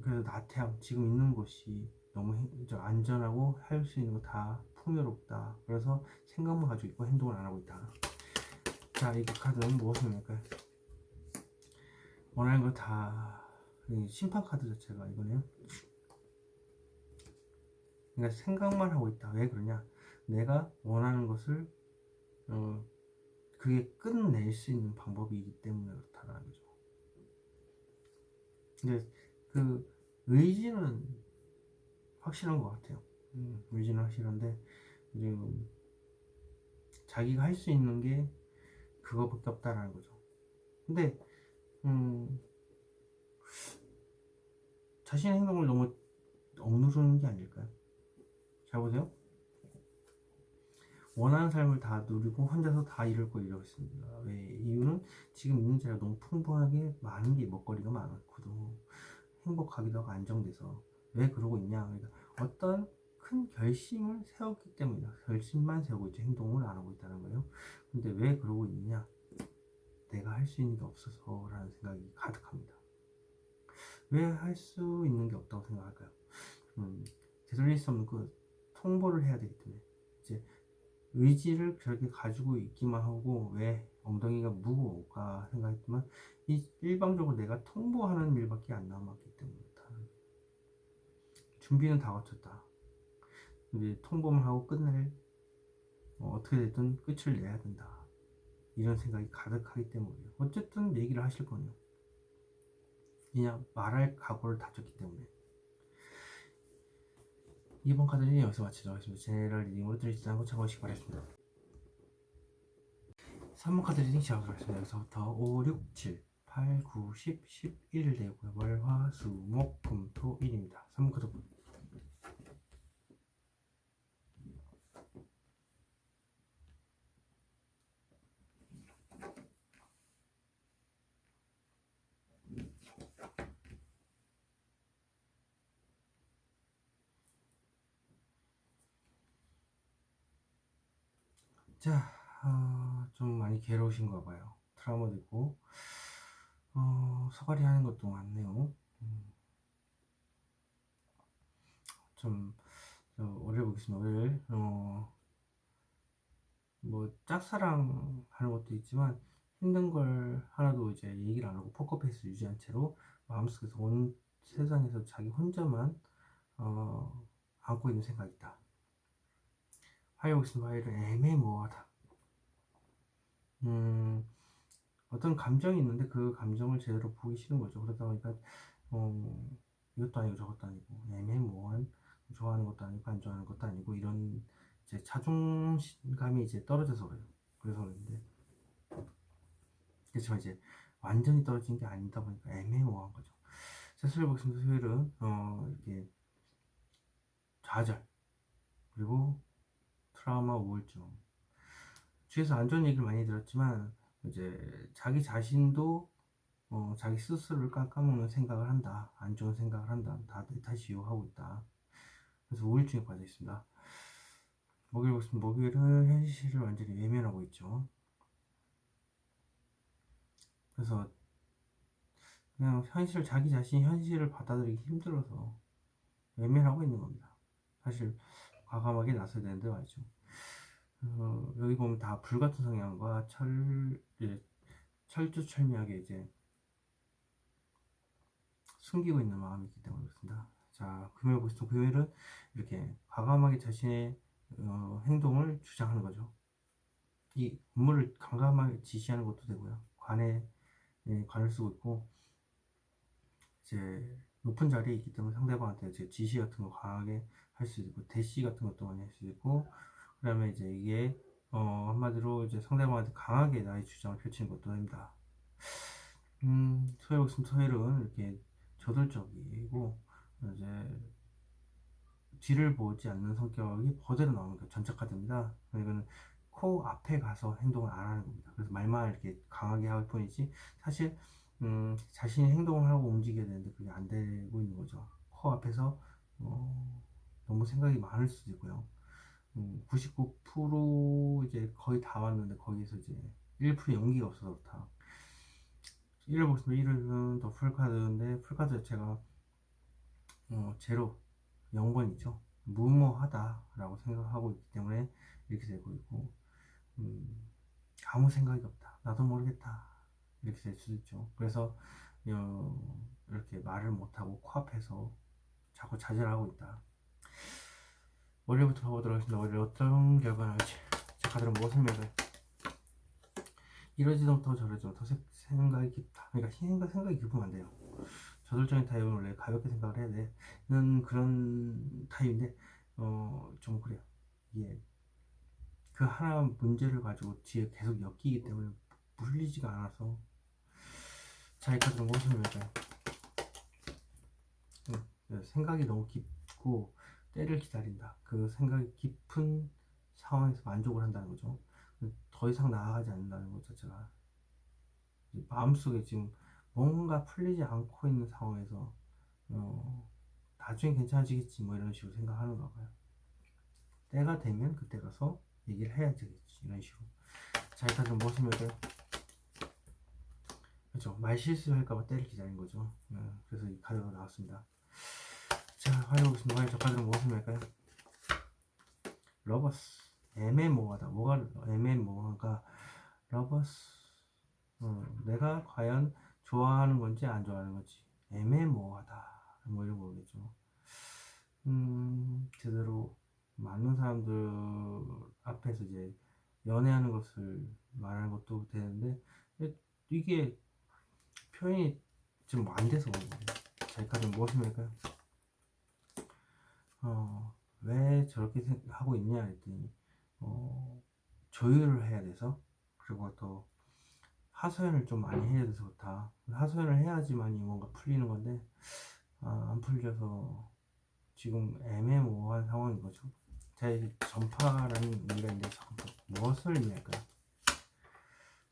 그래서 나태함, 지금 있는 곳이 너무 안전하고 할 수 있는 거 다 풍요롭다. 그래서 생각만 가지고 있고 행동을 안 하고 있다. 자, 이 카드는 무엇입니까? 원하는 거 다, 심판 카드 자체가 이거네요. 그러니까 생각만 하고 있다. 왜 그러냐? 내가 원하는 것을 그게 끝낼 수 있는 방법이기 때문에 그렇다는 거죠. 근데 그 의지는 확실한 것 같아요. 의지는 확실한데, 지금 자기가 할 수 있는 게 그거밖에 없다라는 거죠. 근데 자신의 행동을 너무 억누르는 게 아닐까요? 잘 보세요. 원하는 삶을 다 누리고 혼자서 다 이룰 거 이러고 있습니다. 왜? 이유는 지금 있는 자리가 너무 풍부하게 많은 게 먹거리가 많고도 행복하기도 하고 안정돼서. 왜 그러고 있냐? 그러니까 어떤 큰 결심을 세웠기 때문이다. 결심만 세우고 있지 행동을 안 하고 있다는 거예요. 근데 왜 그러고 있느냐? 내가 할 수 있는 게 없어서 라는 생각이 가득합니다. 왜 할 수 있는 게 없다고 생각할까요? 되돌릴 수 없는 그 통보를 해야 되기 때문에 이제 의지를 그렇게 가지고 있기만 하고 왜 엉덩이가 무거울까 생각했지만 이 일방적으로 내가 통보하는 일밖에 안 남았기 때문이다. 준비는 다 거쳤다. 이제 통보만 하고 끝낼 어떻게 됐든 끝을 내야 된다. 이런 생각이 가득하기 때문이에요. 어쨌든 얘기를 하실 거네요. 그냥 말할 각오를 다졌기 때문에. 이번 카드는 여기서 마치도록 하겠습니다. 제네럴 리딩으로 드리지 않고 참고하시기 바랍니다. 3번 카드 리딩 시작하도록 하겠습니다. 여기서부터 5, 6, 7, 8, 9, 10, 11 되고요. 월, 화, 수, 목, 금, 토, 일입니다. 3번 카드 분. 자, 좀 많이 괴로우신가 봐요. 트라우마도 있고, 서가리 하는 것도 많네요. 좀, 월요일 보겠습니다. 월요일, 뭐, 짝사랑 하는 것도 있지만, 힘든 걸 하나도 이제 얘기를 안 하고 포커페이스 유지한 채로 마음속에서 온 세상에서 자기 혼자만, 안고 있는 생각이다. 화요일 보겠습니다. 화요일은 애매모호하다. 어떤 감정이 있는데 그 감정을 제대로 보기 싫은 거죠. 그러다 보니까 이것도 아니고 저것도 아니고 애매모호한, 좋아하는 것도 아니고 안 좋아하는 것도 아니고 이런 이제 자존감이 이제 떨어져서 그래요. 그래서 그런데 그렇지만 이제 완전히 떨어진 게 아니다 보니까 애매모호한 거죠. 자, 수요일 보겠습니다. 수요일은 이렇게 좌절 그리고 트라우마 우울증, 주위에서 안 좋은 얘기를 많이 들었지만 이제 자기 자신도 자기 스스로를 깎아먹는 생각을 한다. 안 좋은 생각을 한다. 다 내 탓이요 하고 있다. 그래서 우울증에 빠져 있습니다. 목요일 보겠습니다. 목요일은 현실을 완전히 외면하고 있죠. 그래서 그냥 자기 자신이 현실을 받아들이기 힘들어서 외면하고 있는 겁니다. 사실 과감하게 나서야 되는데 말이죠. 여기 보면 다 불같은 성향과 철두철미하게 이제 숨기고 있는 마음이 있기 때문에 그렇습니다. 자, 금요일 보시죠. 금요일은 이렇게 과감하게 자신의 행동을 주장하는 거죠. 이 업무를 과감하게 지시하는 것도 되고요. 관을 쓰고 있고 이제 높은 자리에 있기 때문에 상대방한테 이제 지시 같은 거 강하게 할 수 있고 대시 같은 것도 많이 할 수 있고 그다음에 이제 이게 한마디로 이제 상대방한테 강하게 나의 주장을 펼치는 것도 됩니다. 토요일은 이렇게 저돌적이고 이제 뒤를 보지 않는 성격이 그대로 나오는 거 전체 카드입니다. 이거는 코 앞에 가서 행동을 안 하는 겁니다. 그래서 말만 이렇게 강하게 할 뿐이지 사실 자신이 행동을 하고 움직여야 되는데 그게 안 되고 있는 거죠. 코 앞에서 너무 생각이 많을 수도 있고요. 99% 이제 거의 다 왔는데 거기에서 이제 1% 연기가 없어서 그렇다. 1을 보겠습니다. 1은 더 풀카드인데 풀카드 자체가 제로 0번이죠. 무모하다라고 생각하고 있기 때문에 이렇게 되고 있고 아무 생각이 없다. 나도 모르겠다. 이렇게 될 수도 있죠. 그래서 이렇게 말을 못하고 코앞에서 자꾸 자제하고 있다. 월요일부터 가보도록 하겠습니다. 월요일 어떤 결과가 나올지. 자, 카드를 뭐 설명을 이러지도 못하고 저러지도 못하고 생각이 깊다. 그러니까 생각이 깊으면 안 돼요. 저돌적인 타입은 원래 가볍게 생각을 해야 되는 그런 타입인데 좀 그래요. 이게 그 하나 문제를 가지고 뒤에 계속 엮이기 때문에 풀리지가 않아서. 자, 이 카드는 무엇을 설명할까요? 생각이 너무 깊고 때를 기다린다. 그 생각이 깊은 상황에서 만족을 한다는 거죠. 더 이상 나아가지 않는다는 것 자체가 마음속에 지금 뭔가 풀리지 않고 있는 상황에서 나중에 괜찮아지겠지 뭐 이런 식으로 생각하는가 봐요. 때가 되면 그때 가서 얘기를 해야 되겠지. 이런 식으로. 자, 일단 좀 무엇을 할까요? 그렇죠. 말 실수할까봐 때를 기다린 거죠. 그래서 이 카드가 나왔습니다. 자, 활용해보겠습니다. 과연 저 카드는 무엇을 할까요? 러버스. 애매모호하다. 뭐가 애매모호한가? 러버스. 내가 과연 좋아하는 건지 안 좋아하는 건지 애매모호하다. 뭐 이런 거겠죠. 제대로 많은 사람들 앞에서 이제 연애하는 것을 말하는 것도 되는데 이게 표현이 지금 안 돼서 그런 거예요. 자, 이 카드는 무엇입니까? 왜 저렇게 하고 있냐 했더니 조율을 해야 돼서, 그리고 또 하소연을 좀 많이 해야 돼서 그렇다. 하소연을 해야지만이 뭔가 풀리는 건데 안 풀려서 지금 애매모호한 상황인 거죠. 제 전파라는 의미가 있는데 무엇을 의미할까요?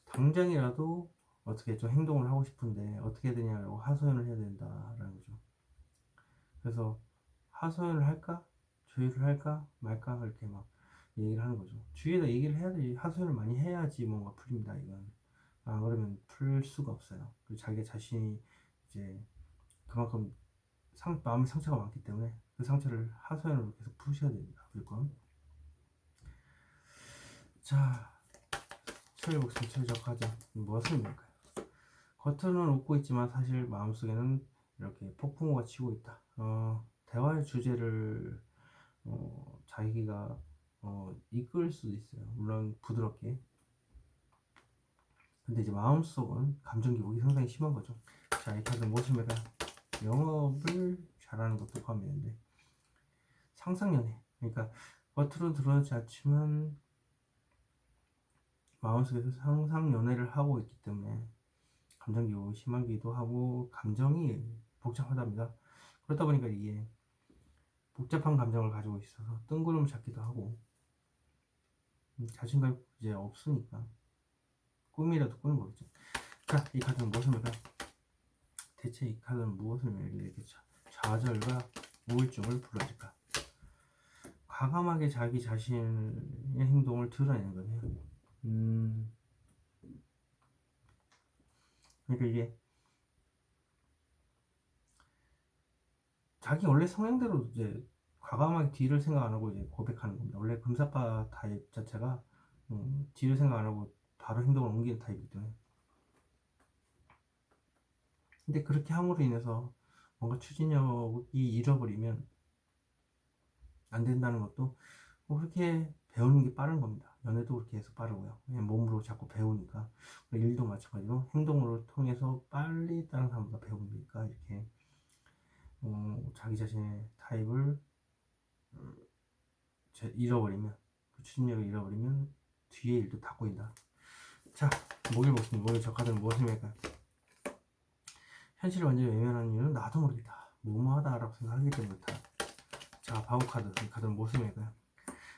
당장이라도 어떻게 좀 행동을 하고 싶은데 어떻게 해야 되냐고 하소연을 해야 된다라는 거죠. 그래서 하소연을 할까? 조율을 할까? 말까? 이렇게 막 얘기를 하는 거죠. 주위에다 얘기를 해야 돼. 하소연을 많이 해야지 뭔가 풀립니다. 이건 안 그러면 풀 수가 없어요. 그리고 자기 자신이 이제 그만큼 마음의 상처가 많기 때문에 그 상처를 하소연으로 계속 푸셔야 됩니다. 무조건. 자, 최후의 목숨 최적 하자. 무엇을 의미할까요? 겉으로는 웃고 있지만 사실 마음속에는 이렇게 폭풍우가 치고 있다. 대화의 주제를 자기가 이끌 수도 있어요. 물론 부드럽게. 근데 이제 마음속은 감정 기복이 상당히 심한 거죠. 자, 이 카드는 무엇입니까? 영업을 잘하는 것도 포함되는데 상상연애. 그러니까 겉으로 드러나지 않지만 마음속에서 상상연애를 하고 있기 때문에 감정 기복이 심하기도 하고 감정이 복잡하답니다. 그렇다 보니까 이게 복잡한 감정을 가지고 있어서 뜬구름 잡기도 하고 자신감이 이제 없으니까 꿈이라도 꾸는 거겠죠. 자, 이 카드는 무엇입니까? 대체 이 카드는 무엇을 이렇게 좌절과 우울증을 불러일까? 과감하게 자기 자신의 행동을 드러내는 거네요. 그러니까 이게 자기 원래 성향대로 이제 과감하게 뒤를 생각 안 하고 이제 고백하는 겁니다. 원래 금사빠 타입 자체가 뒤를 생각 안 하고 바로 행동을 옮기는 타입이기 때문에. 근데 그렇게 함으로 인해서 뭔가 추진력이 잃어버리면 안 된다는 것도 그렇게 배우는 게 빠른 겁니다. 연애도 그렇게 해서 빠르고요. 그냥 몸으로 자꾸 배우니까. 일도 마찬가지로 행동으로 통해서 빨리 다른 사람보다 배우니까 이렇게 자기 자신의 타입을 잃어버리면, 그 추진력을 잃어버리면 뒤에 일도 다 꼬인다. 자, 목요일 목숨, 목요일 저 카드는 무엇입니까? 현실을 완전히 외면하는 이유는 나도 모르겠다. 무모하다라고 생각하기 때문에 그렇다. 자, 바보 카드, 이 카드는 무엇입니까?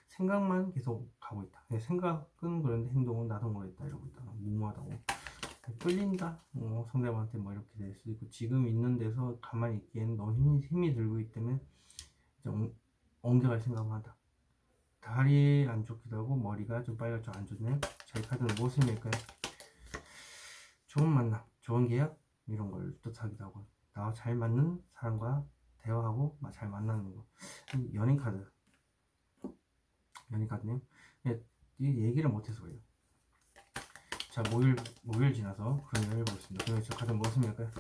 생각만 계속 가고 있다. 생각은 그런데 행동은 나도 모르겠다 이러고 있다. 무모하다고. 끌린다. 상대방한테 뭐 이렇게 될 수도 있고, 지금 있는 데서 가만히 있기에는 너무 힘이 들고 있기 때문에 이제 옮겨갈 생각만 한다. 다리 안 좋기도 하고 머리가 좀 빨갛죠. 안 좋네요. 자, 이 카드는 무엇을 밀까요? 좋은 만남, 좋은 계약 이런 걸 뜻하기도 하고, 나와 잘 맞는 사람과 대화하고 잘 만나는 거. 연인 카드, 연인 카드네요. 네, 이 얘기를 못해서 그래요. 자, 목요일 지나서 금요일 보겠습니다. 금요일 저 카드 무엇을 밀까요?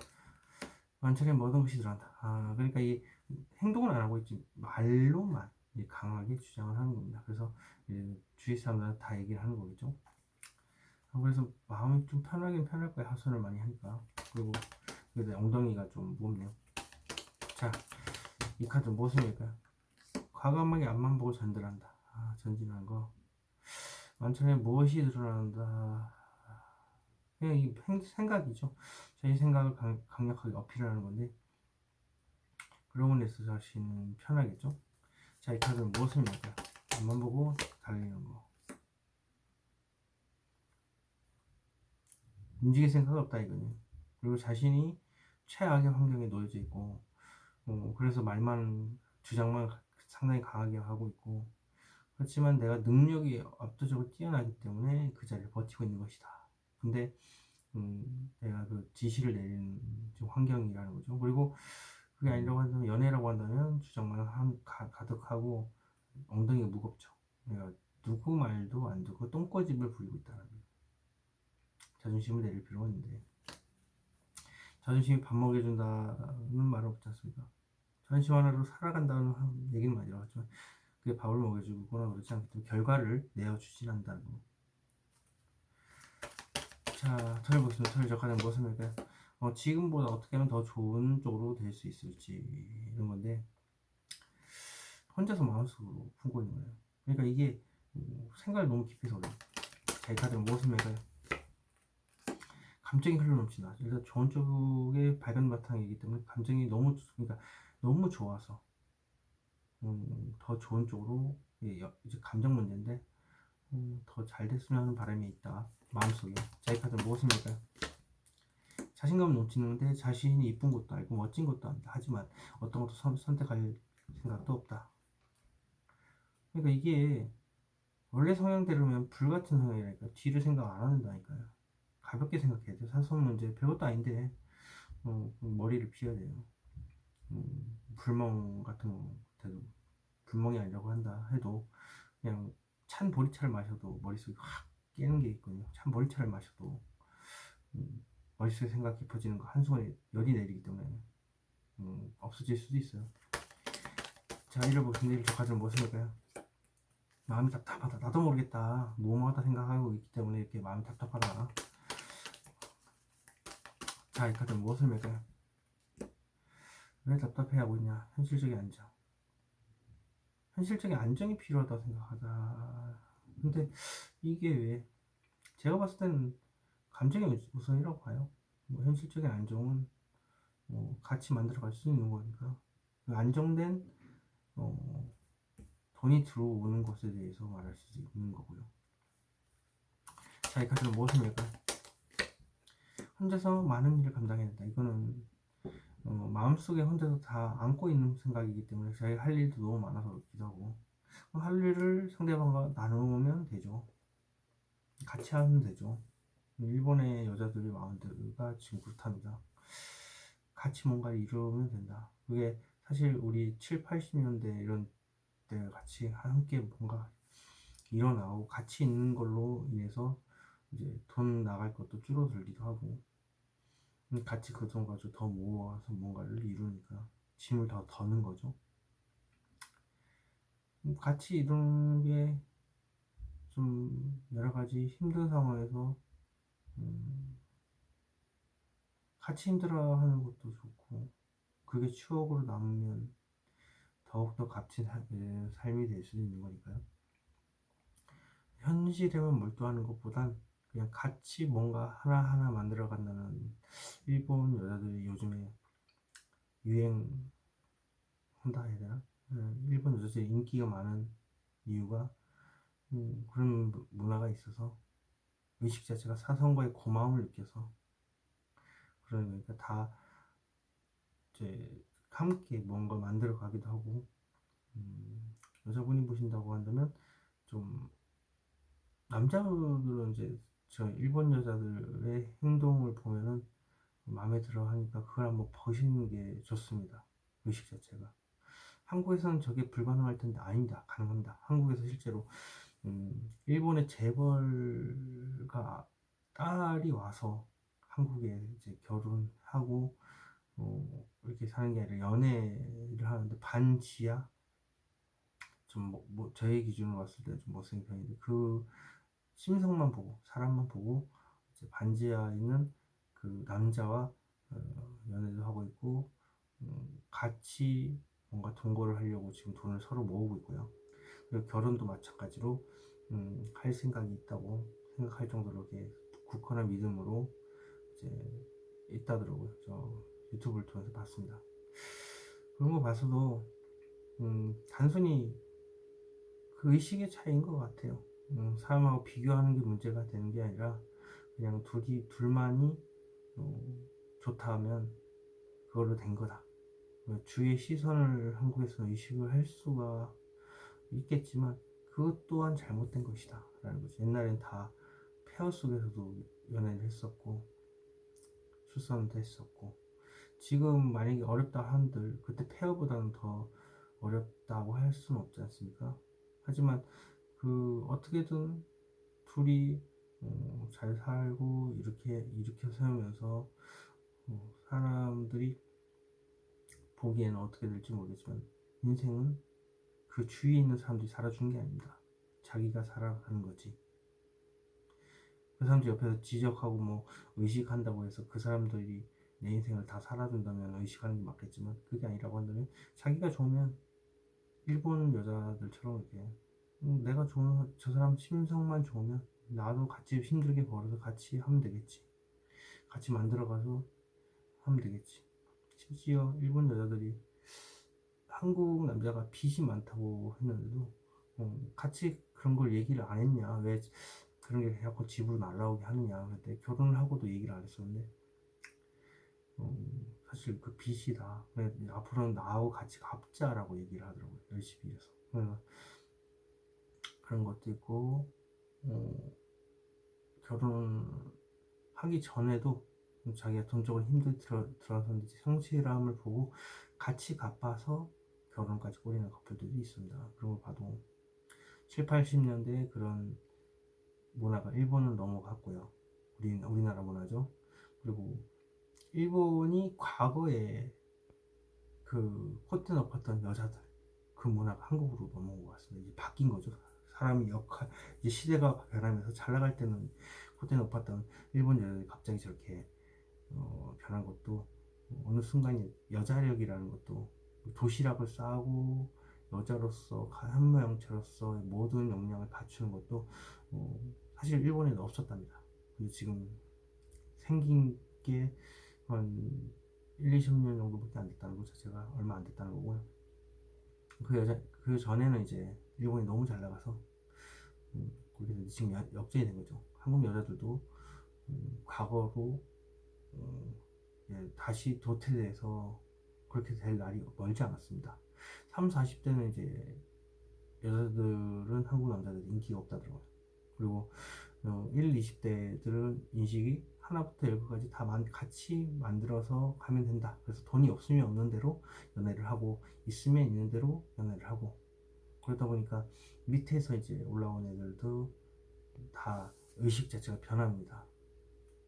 완전히 모든 것이 들어간다. 그러니까 이 행동을 안 하고 있지 말로만 강하게 주장을 하는 겁니다. 그래서 주위 사람들은 다 얘기를 하는 거겠죠. 그래서 마음이 좀 편하긴 편할 거예요. 하소연을 많이 하니까. 그리고 엉덩이가 좀 무겁네요. 자, 이 카드 무엇입니까? 과감하게 앞만 보고 전진한다. 전진하는 거. 완전히 무엇이 드러난다. 그냥 이 생각이죠. 자기 생각을 강력하게 어필을 하는 건데, 그러고 나서 자신은 편하겠죠. 자, 이 카드는 무엇을 말까요? 앞만 보고 달리는 거. 움직일 생각이 없다 이거는. 그리고 자신이 최악의 환경에 놓여져 있고, 그래서 말만 주장만 상당히 강하게 하고 있고, 그렇지만 내가 능력이 압도적으로 뛰어나기 때문에 그 자리를 버티고 있는 것이다. 근데 내가 그 지시를 내리는 지금 환경이라는 거죠. 그리고 그게 아니라고 한다면, 연애라고 한다면 주장만 가득하고 엉덩이가 무겁죠. 내가 누구 말도 안 듣고 똥꼬집을 부리고 있다는 거예요. 자존심을 내릴 필요가 있는데, 자존심이 밥 먹여준다는 말은 없지 않습니까? 자존심 하나로 살아간다는 얘기는 많이 나왔지만 그게 밥을 먹여주거나 그렇지 않기 때문에 결과를 내어주진 않는다는 거. 자, 털 보겠습니다. 털 적하는 무엇을 할까요? 지금보다 어떻게 하면 더 좋은 쪽으로 될 수 있을지, 이런 건데, 혼자서 마음속으로 품고 있는 거예요. 그러니까 이게 생각을 너무 깊이 해서 그래요. 자, 이 카드는 무엇을 할까요? 감정이 흘러넘친다. 일단 좋은 쪽의 발견 바탕이기 때문에 감정이 너무, 그러니까 너무 좋아서 더 좋은 쪽으로, 이제 감정 문제인데 더 잘 됐으면 하는 바람이 있다, 마음속에. 자, 이 카드는 무엇을 할까요? 자신감은 넘치는데 자신이 이쁜 것도 알고 멋진 것도 안다. 하지만 어떤 것도 선택할 생각도 없다. 그러니까 이게 원래 성향대로면 불같은 성향이라니까. 뒤를 생각 안 한다니까요. 가볍게 생각해야 돼. 사소한 문제 별것도 아닌데 머리를 비워야 돼요. 불멍 같은 것도 불멍이 아니라고 한다 해도 그냥 찬 보리차를 마셔도 머릿속이 확 깨는 게 있거든요. 찬 보리차를 마셔도 머릿속에 생각 깊어지는 거, 한순간에 열이 내리기 때문에 없어질 수도 있어요. 자, 잃어보겠습니다. 이를 적하지는 무엇일까요? 마음이 답답하다. 나도 모르겠다. 무모하다 생각하고 있기 때문에 이렇게 마음이 답답하다. 자, 이 카드는 무엇을 맺까요? 왜 답답해하고 있냐? 현실적인 안정. 현실적인 안정이 필요하다고 생각하다. 근데 이게 왜, 제가 봤을 때는 감정이 우선이라고 봐요. 현실적인 안정은 같이 만들어갈 수 있는 거니까. 안정된 어, 돈이 들어오는 것에 대해서 말할 수 있는 거고요. 자, 이 카드는 무엇을 맺까요? 혼자서 많은 일을 감당해야 된다. 이거는 마음속에 혼자서 다 안고 있는 생각이기 때문에 자기 할 일도 너무 많아서 그렇기도 하고, 할 일을 상대방과 나누면 되죠. 같이 하면 되죠. 일본의 여자들의 마음들가 지금 그렇답니다. 같이 뭔가를 이루면 된다. 그게 사실 우리 7, 80년대 이런 때 같이 함께 뭔가 일어나고 같이 있는 걸로 인해서 이제 돈 나갈 것도 줄어들기도 하고, 같이 그 돈 가지고 더 모아서 뭔가를 이루니까 짐을 더 더는 거죠. 같이 이루는 게 좀 여러 가지 힘든 상황에서 같이 힘들어하는 것도 좋고, 그게 추억으로 남으면 더욱더 값진 삶이 될 수 있는 거니까요. 현실에만 몰두하는 것보단 그냥 같이 뭔가 하나하나 만들어 간다는, 일본 여자들이 요즘에 유행한다 해야 되나? 일본 여자들이 인기가 많은 이유가 그런 문화가 있어서, 의식 자체가 사성과의 고마움을 느껴서. 그러니까 다 이제 함께 뭔가 만들어 가기도 하고, 여자분이 보신다고 한다면 좀, 남자분들은 이제 저 일본 여자들의 행동을 보면은 마음에 들어 하니까 그걸 한번 보시는 게 좋습니다. 의식 자체가. 한국에서는 저게 불가능할 텐데, 아닙니다. 가능합니다. 한국에서 실제로 일본의 재벌가 딸이 와서 한국에 이제 결혼하고 이렇게 사는 게 아니라 연애를 하는데, 반지하, 좀 저희 기준으로 봤을 때 좀 못생긴 편인데, 그 심성만 보고, 사람만 보고 이제 반지하에 있는 그 남자와 연애도 하고 있고, 같이 뭔가 동거를 하려고 지금 돈을 서로 모으고 있고요. 그리고 결혼도 마찬가지로 할 생각이 있다고 생각할 정도로 이렇게 굳건한 믿음으로 이제 있다더라고요. 저 유튜브를 통해서 봤습니다. 그런 거 봐서도 단순히 그 의식의 차이인 것 같아요. 사람하고 비교하는 게 문제가 되는 게 아니라 그냥 둘만이 좋다 하면 그걸로 된 거다. 주위의 시선을 한국에서 의식을 할 수가 있겠지만 그것 또한 잘못된 것이다 라는 거죠. 옛날엔 다 폐허 속에서도 연애를 했었고 출산도 했었고, 지금 만약에 어렵다 한들 그때 폐허보다는 더 어렵다고 할 수는 없지 않습니까? 하지만 그 어떻게든 둘이 잘 살고 이렇게 일으켜 세우면서 사람들이 보기에는 어떻게 될지 모르겠지만 인생은 그 주위에 있는 사람들이 살아주는 게 아닙니다. 자기가 살아가는 거지. 그 사람들 옆에서 지적하고 뭐 의식한다고 해서 그 사람들이 내 인생을 다 살아준다면 의식하는 게 맞겠지만, 그게 아니라고 한다면 자기가 좋으면 일본 여자들처럼 이렇게 내가 좋은 저 사람 심성만 좋으면 나도 같이 힘들게 벌어서 같이 하면 되겠지, 같이 만들어가서 하면 되겠지. 심지어 일본 여자들이 한국 남자가 빚이 많다고 했는데도 같이 그런 걸 얘기를 안 했냐, 왜 그런 게 자꾸 집으로 날라오게 하느냐. 그때 결혼을 하고도 얘기를 안 했었는데 사실 그 빚이다, 앞으로는 나하고 같이 갚자라고 얘기를 하더라고요. 열심히 일해서. 그래서 그런 것도 있고, 결혼하기 전에도 자기가 돈적으로 힘들게 들어서는데 성실함을 보고 같이 갚아서 결혼까지 꼬리는 커플들이 있습니다. 그런 걸 봐도 7, 80년대에 그런 문화가 일본은 넘어갔고요. 우리나라 문화죠. 그리고 일본이 과거에 그 콧대 높았던 여자들, 그 문화가 한국으로 넘어온 것 같습니다. 이제 바뀐 거죠. 사람이 역할, 이제 시대가 변하면서 잘 나갈 때는 콧대 높았던 일본 여자들이 갑자기 저렇게 변한 것도, 어느 순간 여자력이라는 것도, 도시락을 싸고 여자로서 한모양체로서 모든 역량을 갖추는 것도 사실 일본에는 없었답니다. 근데 지금 생긴 게 한 1, 20년 정도밖에 안 됐다는 것 자체가, 얼마 안 됐다는 거고요. 그 전에는 이제 일본이 너무 잘 나가서 그게 지금 역전이 된 거죠. 한국 여자들도 과거로 다시 도태돼서 그렇게 될 날이 멀지 않았습니다. 3, 40대는 이제 여자들은 한국 남자들 인기가 없다더라고요. 그리고 1, 20대들은 인식이 하나부터 열까지 다 같이 만들어서 가면 된다. 그래서 돈이 없으면 없는 대로 연애를 하고, 있으면 있는 대로 연애를 하고, 그러다 보니까 밑에서 이제 올라온 애들도 다 의식 자체가 변합니다.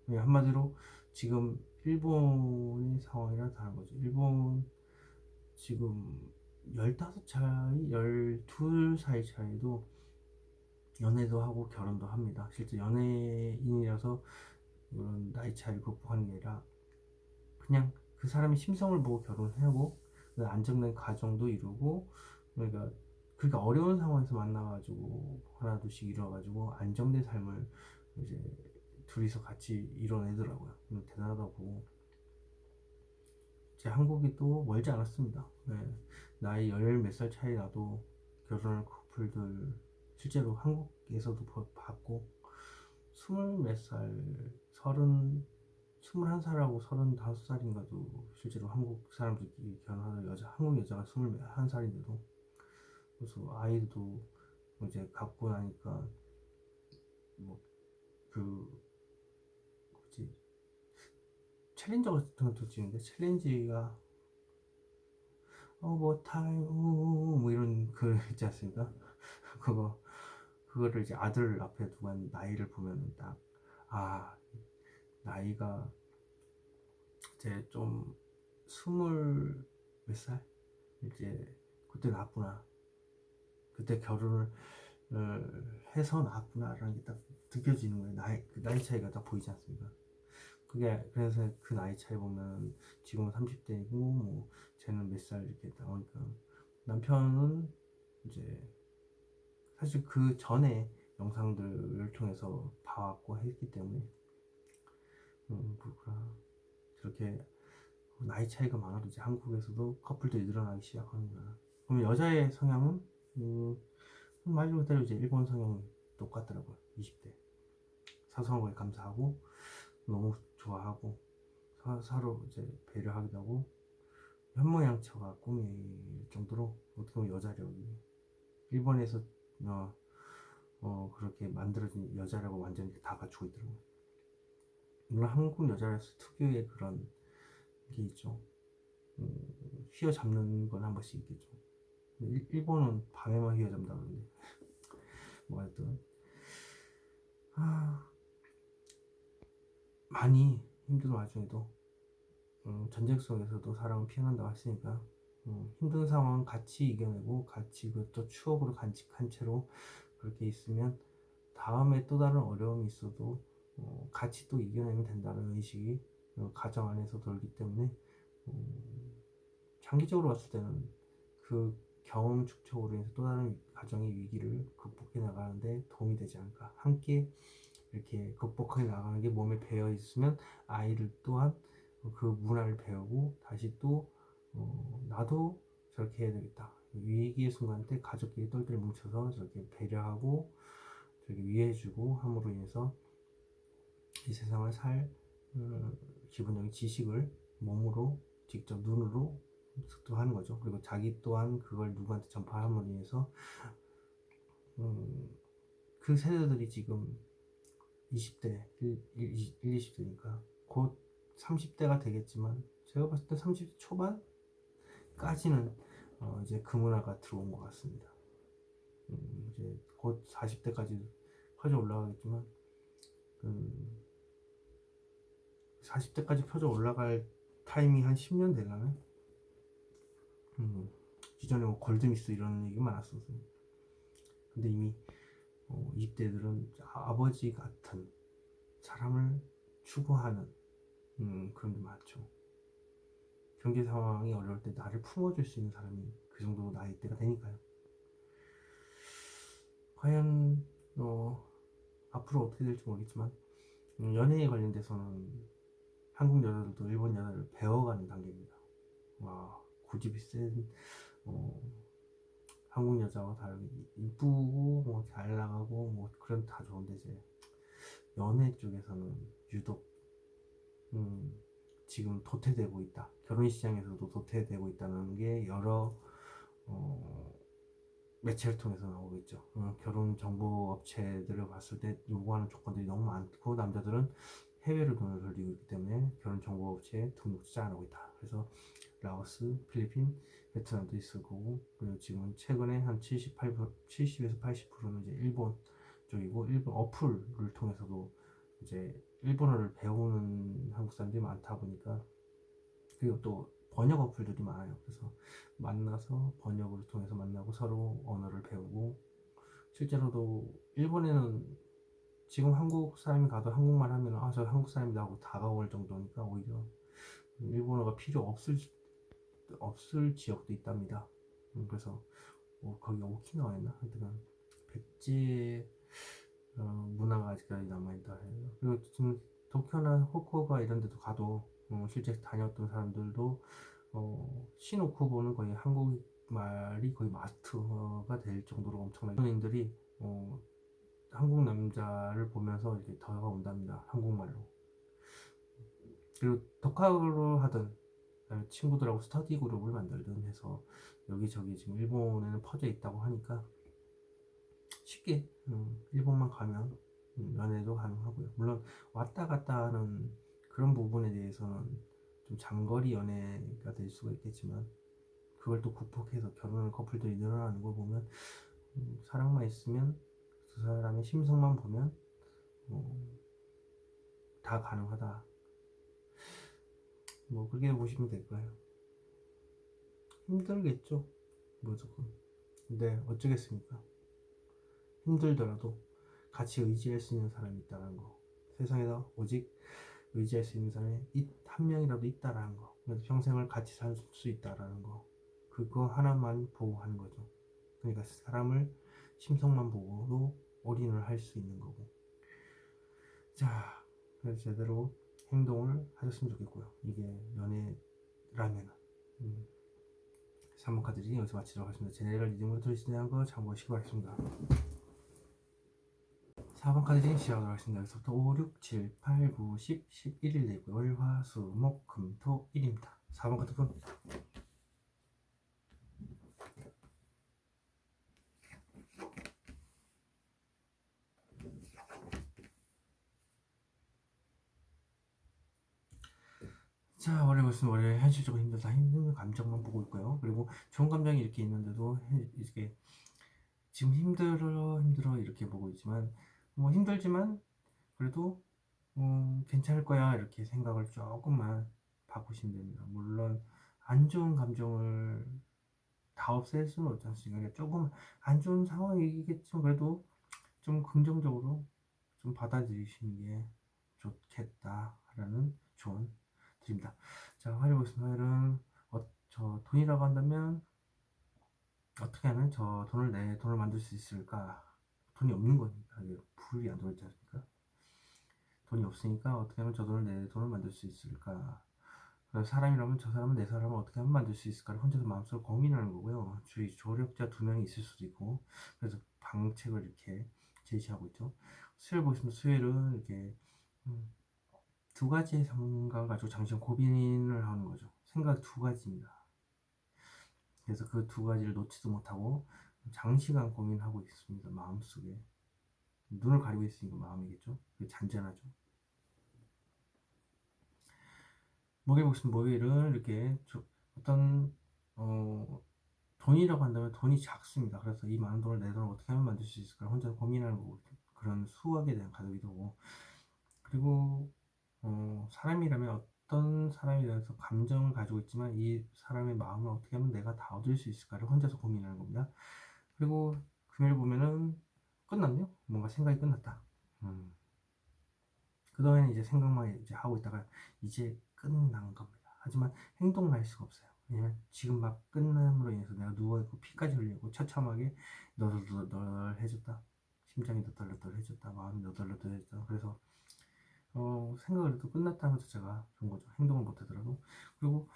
한마디로 지금 일본의 상황이랑 다른 거죠. 일본 지금 15살, 12살 차이도 연애도 하고 결혼도 합니다. 실제 연예인이라서 그런 나이 차이를 극복하는 게 아니라 그냥 그 사람의 심성을 보고 결혼하고 그 안정된 가정도 이루고, 그러니까 그렇게 어려운 상황에서 만나가지고 하나 둘씩 이뤄가지고 안정된 삶을 이제 둘이서 같이 이뤄내더라고요. 대단하다고. 제 한국이 또 멀지 않았습니다. 네. 나이 열 몇 살 차이 나도 결혼한 커플들 실제로 한국에서도 봤고, 20몇 살, 21살하고 35살인가도 실제로 한국 사람들끼리 결혼하는 한국 여자가 21살인데도, 그래서 아이도 이제 갖고 나니까 뭐그 뭐지, 챌린저 같은 것도 찍는데, 챌린지가 뭐 타임 뭐 이런 그 있지 않습니까? 그거를 이제 아들 앞에 두고 한 나이를 보면 딱, 아, 나이가 이제 좀 20몇 살 이제 그때 낳았구나, 그때 결혼을 해서 낳았구나라는 게 딱 느껴지는 거예요. 그 나이 차이가 딱 보이지 않습니까? 그래서 그 나이 차이 보면 지금은 30대이고 뭐 쟤는 몇 살 이렇게 나오니까, 남편은 이제 사실 그 전에 영상들을 통해서 봐왔고 했기 때문에 그렇구나, 저렇게 나이 차이가 많아도 이제 한국에서도 커플들이 늘어나기 시작하는구나. 그럼 여자의 성향은 말 그대로 이제 일본 성향이 똑같더라고요. 20대 사소한 거에 감사하고 너무 좋아하고 서로 이제 배려하기도 하고, 현모양처가 꿈일 정도로 어떻게 보면 여자력이, 일본에서 그렇게 만들어진 여자라고 완전히 다 갖추고 있더라고요. 물론 한국 여자로서 특유의 그런 게 있죠. 휘어잡는 건 한 번씩 있겠죠. 일본은 밤에만 휘어잡는다는데 뭐 하여튼 많이 힘든 와중에도 전쟁 속에서도 사랑은 피어난다고 했으니까 힘든 상황 같이 이겨내고 같이 그것도 추억으로 간직한 채로 그렇게 있으면 다음에 또 다른 어려움이 있어도 같이 또 이겨내면 된다는 의식이 가정 안에서 돌기 때문에 장기적으로 봤을 때는 그 경험 축적으로 인해서 또 다른 가정의 위기를 극복해 나가는데 도움이 되지 않을까. 함께 이렇게 극복해 나가는 게 몸에 배어 있으면 아이들 또한 그 문화를 배우고 다시 또 나도 저렇게 해야 되겠다. 위기의 순간 때 가족끼리 똘똘 뭉쳐서 저렇게 배려하고 저렇게 위해주고 함으로 인해서 이 세상을 살 기본적인 지식을 몸으로 직접 눈으로 습득하는 거죠. 그리고 자기 또한 그걸 누구한테 전파함으로 인해서 그 세대들이 지금 20대, 20대니까 곧 30대가 되겠지만 제가 봤을 때 30대 초반까지는 이제 그 문화가 들어온 것 같습니다. 이제 곧 40대까지 퍼져 올라가겠지만 40대까지 펴져 올라갈 타이밍 한 10년 되려면 기존에 뭐 골드미스 이런 얘기 많았었어요. 근데 이미 20대들은 아버지 같은 사람을 추구하는 그런 게 많죠. 경제 상황이 어려울 때 나를 품어줄 수 있는 사람이 그 정도 나이대가 되니까요. 과연 앞으로 어떻게 될지 모르겠지만 연애에 관련돼서는 한국 여자들도 일본 여자를 배워가는 단계입니다. 와, 고집이 센 한국 여자와 다르게 이쁘고 뭐 잘 나가고 뭐 그런 다 좋은데 이제 연애 쪽에서는 유독 지금 도태되고 있다. 결혼 시장에서도 도태되고 있다는 게 여러 매체를 통해서 나오고 있죠. 결혼 정보 업체들을 봤을 때 요구하는 조건들이 너무 많고 남자들은 해외로 돈을 돌리고 있기 때문에 결혼 정보 업체에 등록자 안 하고 있다. 그래서 라오스, 필리핀, 베트남도 있을 거고 그리고 지금 최근에 한 70에서 80%는 이제 일본 쪽이고 일본 어플을 통해서도 이제 일본어를 배우는 한국 사람들이 많다 보니까 그리고 또 번역 어플들이 많아요. 그래서 만나서 번역을 통해서 만나고 서로 언어를 배우고 실제로도 일본에는 지금 한국 사람이 가도 한국말 하면 저 한국 사람이다 하고 다가올 정도니까 오히려 일본어가 필요 없을 지역도 있답니다. 그래서 거기 오키나와였나? 하여튼 백제 문화가 아직까지 남아있다 해요. 그리고 지금 도쿄나 호쿠오카 이런 데도 가도 실제 다녔던 사람들도 시노쿠보는 거의 한국말이 거의 마스터가 될 정도로 엄청나게 연예인들이 한국 남자를 보면서 이렇게 다가온답니다. 한국말로. 그리고 독학으로 하든 친구들하고 스터디 그룹을 만들든 해서 여기저기 지금 일본에는 퍼져 있다고 하니까 쉽게 일본만 가면 연애도 가능하고요. 물론 왔다 갔다 하는 그런 부분에 대해서는 좀 장거리 연애가 될 수가 있겠지만 그걸 또 극복해서 결혼하는 커플들이 늘어나는 걸 보면 사랑만 있으면 그 사람의 심성만 보면 다 가능하다. 뭐 그렇게 보시면 될 거예요. 힘들겠죠, 무조건. 근데 어쩌겠습니까? 힘들더라도 같이 의지할 수 있는 사람이 있다는 거. 세상에서 오직 의지할 수 있는 사람이 한 명이라도 있다라는 거. 그래서 평생을 같이 살 수 있다라는 거. 그거 하나만 보고 하는 거죠. 그러니까 사람을 심성만 보고도 올인을 할 수 있는 거고. 자, 그래서 제대로 행동을 하셨으면 좋겠고요. 이게 연애라면. 3번 카드리 여기서 마치도록 하겠습니다. 제네럴 리딩으로 들으시는 대한 거 참고하시기 바랍니다. 4번 카드리 시작하도록 하겠습니다. 여기서부터 5, 6, 7, 8, 9, 10, 11일 내고 월, 화, 수, 목, 금, 토, 일입니다. 4번 카드 분. 자, 월요일 무슨 월요일 현실적으로 힘들다 힘든 감정만 보고 있고요. 그리고 좋은 감정이 이렇게 있는데도 이렇게 지금 힘들어 이렇게 보고 있지만 뭐 힘들지만 그래도 괜찮을 거야 이렇게 생각을 조금만 바꾸시면 됩니다. 물론 안 좋은 감정을 다 없앨 수는 없지 않습니까? 그러니까 조금 안 좋은 상황이겠지만 그래도 좀 긍정적으로 좀 받아들이시는 게 좋겠다라는 조언 드립니다. 자, 화요일 보겠습니다. 화요일은 저 돈이라고 한다면 어떻게 하면 저 돈을 만들 수 있을까? 돈이 없는 거니까 불이 안 들어있지 않습니까? 돈이 없으니까 어떻게 하면 저 돈을 내 돈을 만들 수 있을까? 사람이라면 저 사람은 내 사람을 어떻게 하면 만들 수 있을까를 혼자서 마음속으로 고민하는 거고요. 주위 조력자 2명이 있을 수도 있고 그래서 방책을 이렇게 제시하고 있죠. 수요일 보겠습니다. 수요일은 이렇게 음, 두 가지의 생각을 가지고 장시간 고민을 하는 거죠. 생각 두 가지입니다. 그래서 그 두 가지를 놓지도 못하고 장시간 고민하고 있습니다. 마음속에. 눈을 가리고 있으니까 마음이겠죠. 잔잔하죠. 목요일 보겠습니다. 목요일은 이렇게 어떤 돈이라고 한다면 돈이 작습니다. 그래서 이 많은 돈을 내 돈을 어떻게 하면 만들 수 있을까 혼자 고민하는 거고 그런 수학에 대한 가득이도 오고 그리고 사람이라면 어떤 사람에 대해서 감정을 가지고 있지만 이 사람의 마음을 어떻게 하면 내가 다 얻을 수 있을까를 혼자서 고민하는 겁니다. 그리고 금요일 보면은 끝났네요. 뭔가 생각이 끝났다. 그동안 이제 생각만 이제 하고 있다가 이제 끝난 겁니다. 하지만 행동을 할 수가 없어요. 왜냐면 지금 막 끝남으로 인해서 내가 누워있고 피까지 흘리고 처참하게 너덜너덜해졌다. 심장이 너덜너덜해졌다. 마음이 너덜너덜해졌다. 그래서 생각을 해도 끝났다는 자체가 좋은 거죠. 행동을 못하더라도. 그리고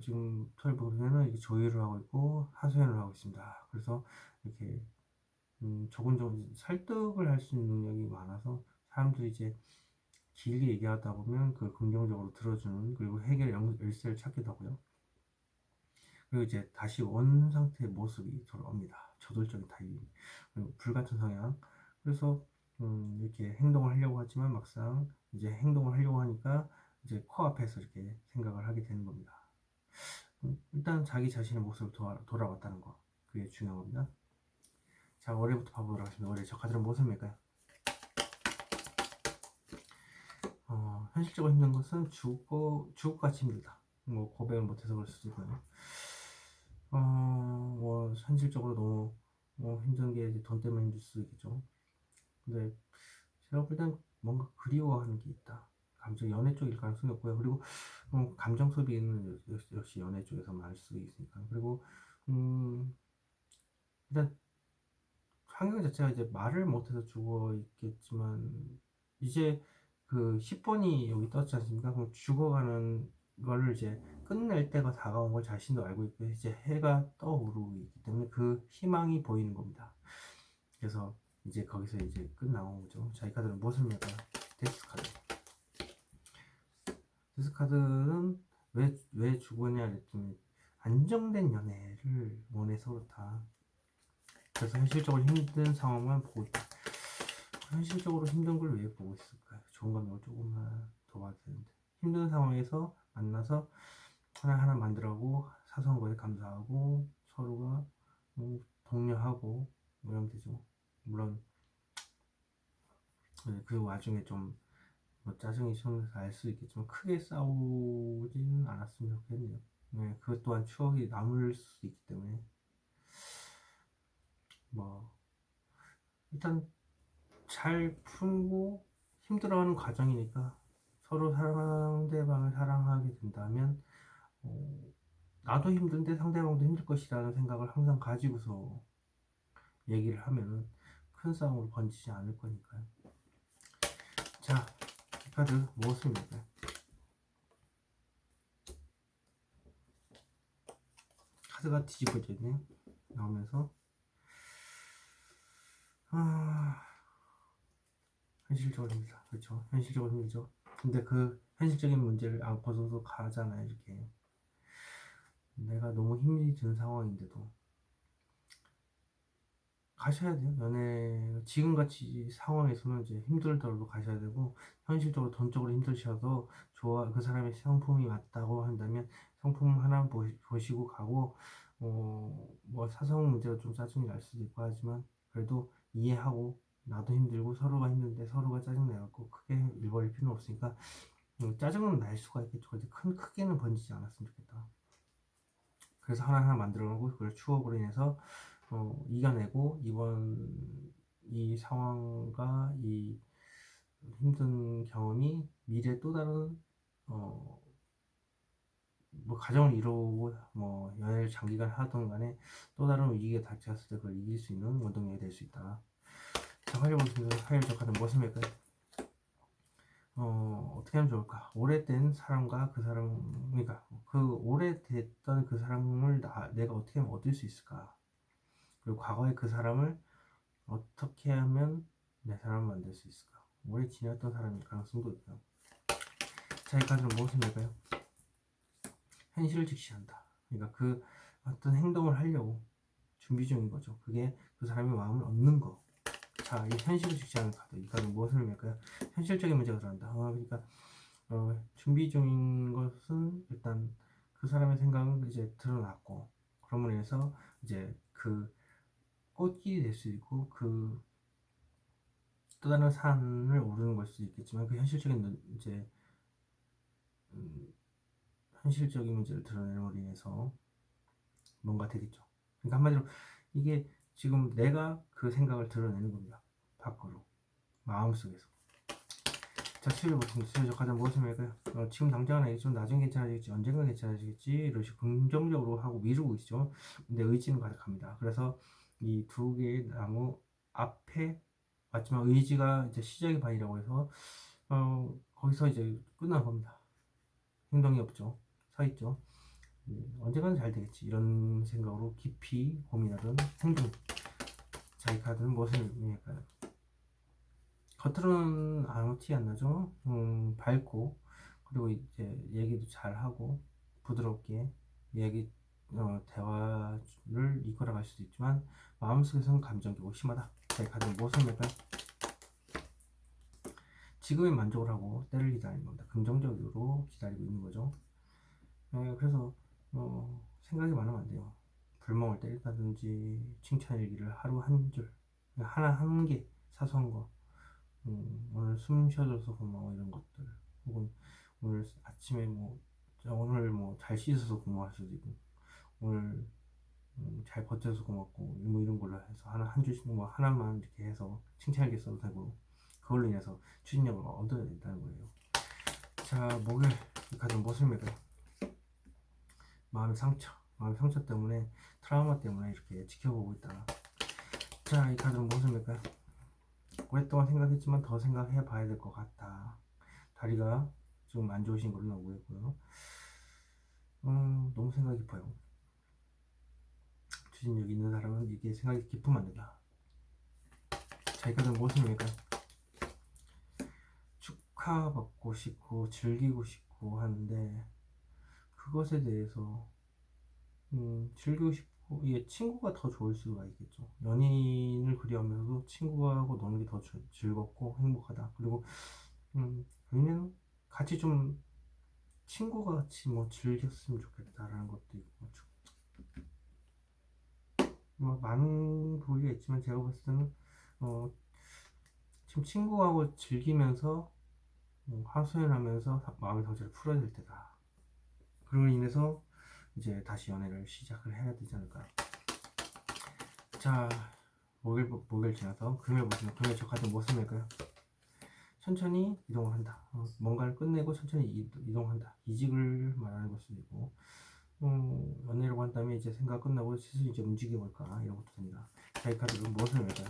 지금 토요일 보면은 이렇게 조율을 하고 있고 하소연을 하고 있습니다. 그래서 이렇게 조곤조곤 설득을 할 수 있는 능력이 많아서 사람들이 이제 길게 얘기하다 보면 그 긍정적으로 들어주는 그리고 해결 열쇠를 찾기도 하고요. 그리고 이제 다시 원 상태의 모습이 돌아옵니다. 저돌적인 타입, 그리고 불같은 성향. 그래서 이렇게 행동을 하려고 하지만 막상 이제 행동을 하려고 하니까 이제 코앞에서 이렇게 생각을 하게 되는 겁니다. 일단 자기 자신의 모습을 돌아왔다는 거, 그게 중요한 겁니다. 자, 월요일부터 봐보도록 하겠습니다. 월요일 저 카드는 무엇을 맬까요? 현실적으로 힘든 것은 죽어같이 힘들다. 뭐 고백을 못해서 그럴 수도 있고요. 뭐 현실적으로 너무 힘든 게 이제 돈 때문에 힘들 수도 있겠죠. 근데 제가 볼 땐 뭔가 그리워하는 게 있다. 감정 연애 쪽일 가능성이 없고요. 그리고 감정 소비는 역시 연애 쪽에서만 할 수 있으니까. 그리고 일단 환경 자체가 이제 말을 못해서 죽어 있겠지만 이제 그 10번이 여기 떴지 않습니까? 그럼 죽어가는 거를 이제 끝낼 때가 다가온 걸 자신도 알고 있고 이제 해가 떠오르고 있기 때문에 그 희망이 보이는 겁니다. 그래서 이제 거기서 이제 끝나온 거죠. 자, 이 카드는 무엇을 맺까요? 데스 카드. 데스 카드는 왜 죽었냐 그랬더니 안정된 연애를 원해서 그렇다. 그래서 현실적으로 힘든 상황만 보고 있다. 현실적으로 힘든 걸 왜 보고 있을까요? 좋은 감정을 조금만 더 봐야 되는데 힘든 상황에서 만나서 하나하나 만들어가고 사소한 것에 감사하고 서로가 독려하고 뭐 이러면 되죠. 물론 그 와중에 좀 뭐 짜증이 생겨서 알 수 있겠지만 크게 싸우지는 않았으면 좋겠네요. 네, 그것 또한 추억이 남을 수도 있기 때문에 뭐 일단 잘 풀고 힘들어하는 과정이니까 서로 상대방을 사랑하게 된다면 나도 힘든데 상대방도 힘들 것이라는 생각을 항상 가지고서 얘기를 하면은 큰 싸움으로 번지지 않을 거니까요. 자, 이 카드 무엇입니까? 카드가 뒤집어져 있네요. 나오면서 현실적으로 힘들다. 그렇죠. 현실적으로 힘들죠. 근데 그 현실적인 문제를 안고서도 가잖아요. 이렇게 내가 너무 힘이 든 상황인데도 가셔야 돼요. 연애 지금같이 상황에서는 이제 힘들더라도 가셔야 되고, 현실적으로 돈적으로 힘드셔도 그 사람의 성품이 맞다고 한다면 성품 하나 보시고 가고, 뭐 사소한 문제가 좀 짜증이 날 수도 있고 하지만 그래도 이해하고, 나도 힘들고 서로가 힘든데 서로가 짜증 내갖고 크게 일 벌일 필요는 없으니까, 짜증은 날 수가 있겠죠. 근데 크게는 번지지 않았으면 좋겠다. 그래서 하나하나 만들어가고 그걸 추억으로 인해서 이겨내고, 이번 이 상황과 이 힘든 경험이 미래 또 다른 뭐 가정을 이루고 뭐 연애를 장기간 하던 간에 또 다른 위기가 닥쳤을 때 그걸 이길 수 있는 원동력이 될 수 있다. 자, 활력적 하는 무엇을 할까요? 어떻게 하면 좋을까? 오래된 사람과 그 사람, 그러니까 그 오래됐던 그 사람을 내가 어떻게 하면 얻을 수 있을까? 그리고 과거의 그 사람을 어떻게 하면 내 사람을 만들 수 있을까? 오래 지냈던 사람일 가능성도 있고요. 자, 이 카드는 무엇을 낼까요? 현실을 직시한다. 그러니까 그 어떤 행동을 하려고 준비 중인 거죠. 그게 그 사람의 마음을 얻는 거. 자, 이 현실을 직시하는 카드. 이 카드는 무엇을 의미할까요? 현실적인 문제가 들어간다. 그러니까 준비 중인 것은 일단 그 사람의 생각은 이제 드러났고, 그러므로 인해서 이제 그 꽃길이 될 수 있고, 그 또 다른 산을 오르는 걸 수도 있겠지만, 그 현실적인 이제 현실적인 문제를 드러내므로 인해서 뭔가 되겠죠. 그러니까 한마디로 이게 지금 내가 그 생각을 드러내는 겁니다. 밖으로, 마음속에서. 자, 수요적 가장 무엇을 할까요? 지금 당장은 아니지만 나중에 괜찮아지겠지, 언젠가 괜찮아지겠지, 이러시 긍정적으로 하고 미루고 있죠. 근데 의지는 가득합니다. 그래서 이 두 개의 나무 앞에, 맞지만 의지가 이제 시작의 반이라고 해서 거기서 이제 끝난 겁니다. 행동이 없죠. 서 있죠. 언젠가는 잘 되겠지, 이런 생각으로 깊이 고민하던 행동. 자, 이 카드는 무엇을 의미할까요? 겉으로는 아무 티 안 나죠. 밝고, 그리고 이제 얘기도 잘 하고 부드럽게 얘기 대화를 이끌어갈 수도 있지만 마음속에서는 감정적으로 심하다. 자, 이 카드는 무엇을 의미할까요? 지금의 만족을 하고 때를 기다리는 겁니다. 긍정적으로 기다리고 있는 거죠. 그래서 생각이 많으면 안 돼요. 불멍을 때린다든지 칭찬 일기를 하루 한 줄, 하나 한 개, 사소한 거, 오늘 숨 쉬어줘서 고마워, 이런 것들, 혹은 오늘 아침에 오늘 잘 씻어서 고마워할 수도 있고, 오늘 잘 버텨서 고맙고, 뭐 이런 걸로 해서 한 줄씩 하나만 이렇게 해서 칭찬 일기 써도 되고, 그걸로 인해서 추진력을 얻어야 된다는 거예요. 자, 목요일 이 카드는 무엇을 매겨요? 마음의 상처 때문에, 트라우마 때문에 이렇게 지켜보고 있다. 자, 이 카드는 무엇을 맬까요? 오랫동안 생각했지만 더 생각해 봐야 될 것 같다. 다리가 좀 안 좋으신 걸로 나오고 있고요. 너무 생각이 깊어요. 추진력 있는 사람은 이게 생각이 깊으면 안 된다. 자, 이 카드는 무엇을 맬까요? 축하받고 싶고 즐기고 싶고 하는데, 그것에 대해서 즐기고 싶고, 이게 친구가 더 좋을 수가 있겠죠. 연인을 그리하면서도 친구하고 노는 게 더 즐겁고 행복하다. 그리고 아니면 같이 좀 친구가 같이 즐겼으면 좋겠다라는 것도 있고, 많은 부위가 있지만 제가 봤을 때는 지금 친구하고 즐기면서 하소연하면서 마음의 상처를 풀어야 될 때다. 그로 인해서 이제 다시 연애를 시작을 해야 되지 않을까. 자, 목요일 지나서 금요일 보시면, 금요일 저 카드 무엇을 낼까요? 천천히 이동을 한다. 뭔가를 끝내고 천천히 이동한다. 이직을 말하는 걸 수도 있고, 연애라고 한다면 이제 생각 끝나고 슬슬 이제 움직여볼까, 이런 것도 됩니다. 자, 이 카드는 무엇을 낼까요?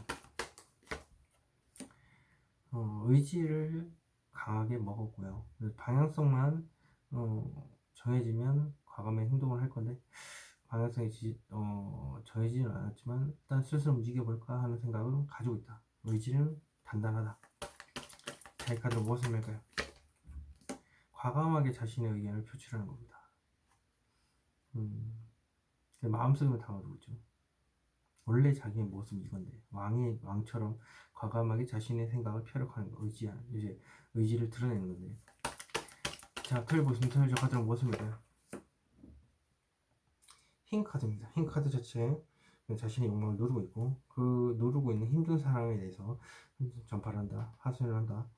의지를 강하게 먹었고요. 방향성만 정해지면 과감한 행동을 할 건데, 방향성이 정해지진 않았지만 일단 슬슬 움직여볼까 하는 생각을 가지고 있다. 의지는 단단하다. 자, 이 카드로 무엇을 낼까요? 과감하게 자신의 의견을 표출하는 겁니다. 마음속에만 담아두고 있죠. 원래 자기의 모습이 이건데 왕처럼 과감하게 자신의 생각을 펴력하는 거, 의지를 드러내는 건데. 자, 털 보시면 털 적하들은 무엇입니까? 흰 카드입니다. 흰 카드 자체 자신의 욕망을 누르고 있고, 그 누르고 있는 힘든 사람에 대해서 전파를 한다, 하소연을 한다.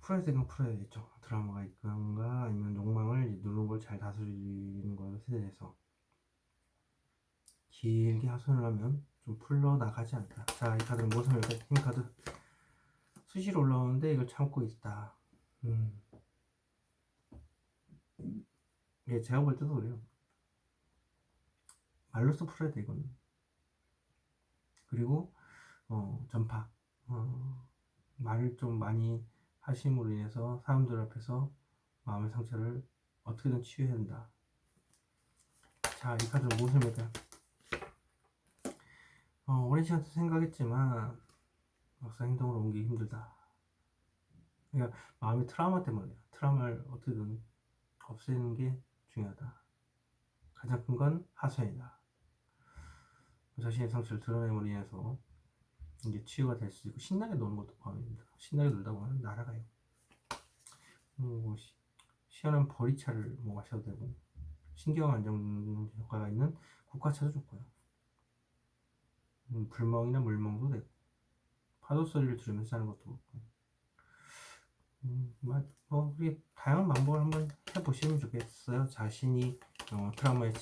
풀어야 되는 풀어야겠죠. 드라마가 있건가 아니면 욕망을 누르는 걸 잘 다스리는 것에 대해서 길게 하소연을 하면 좀 풀려나가지 않다. 자, 이 카드는 무엇입니까? 흰 카드. 수시로 올라오는데 이걸 참고 있다. 예, 제가 볼 때도 그래요. 말로써 풀어야 돼, 이거는. 그리고 전파. 말을 좀 많이 하심으로 인해서 사람들 앞에서 마음의 상처를 어떻게든 치유해야 한다. 자, 이 카드는 무엇입니까? 오랜 시간 생각했지만 막상 행동으로 옮기기 힘들다. 그러니까 마음의 트라우마 때문에 트라우마를 어떻게든 없애는 게 중요하다. 가장 큰 건 하소연이다. 자신의 상처를 드러내므로 인해서 이게 치유가 될 수 있고, 신나게 노는 것도 포함입니다. 신나게 놀다 보면 날아가요. 뭐 시원한 보리차를 뭐 마셔도 되고, 신경 안정 효과가 있는 국화차도 좋고요. 불멍이나 물멍도 되고, 파도 소리를 들으면서 자는 것도 좋고, 우리 다양한 방법을 한번 해보시면 좋겠어요. 자신이 트라우마에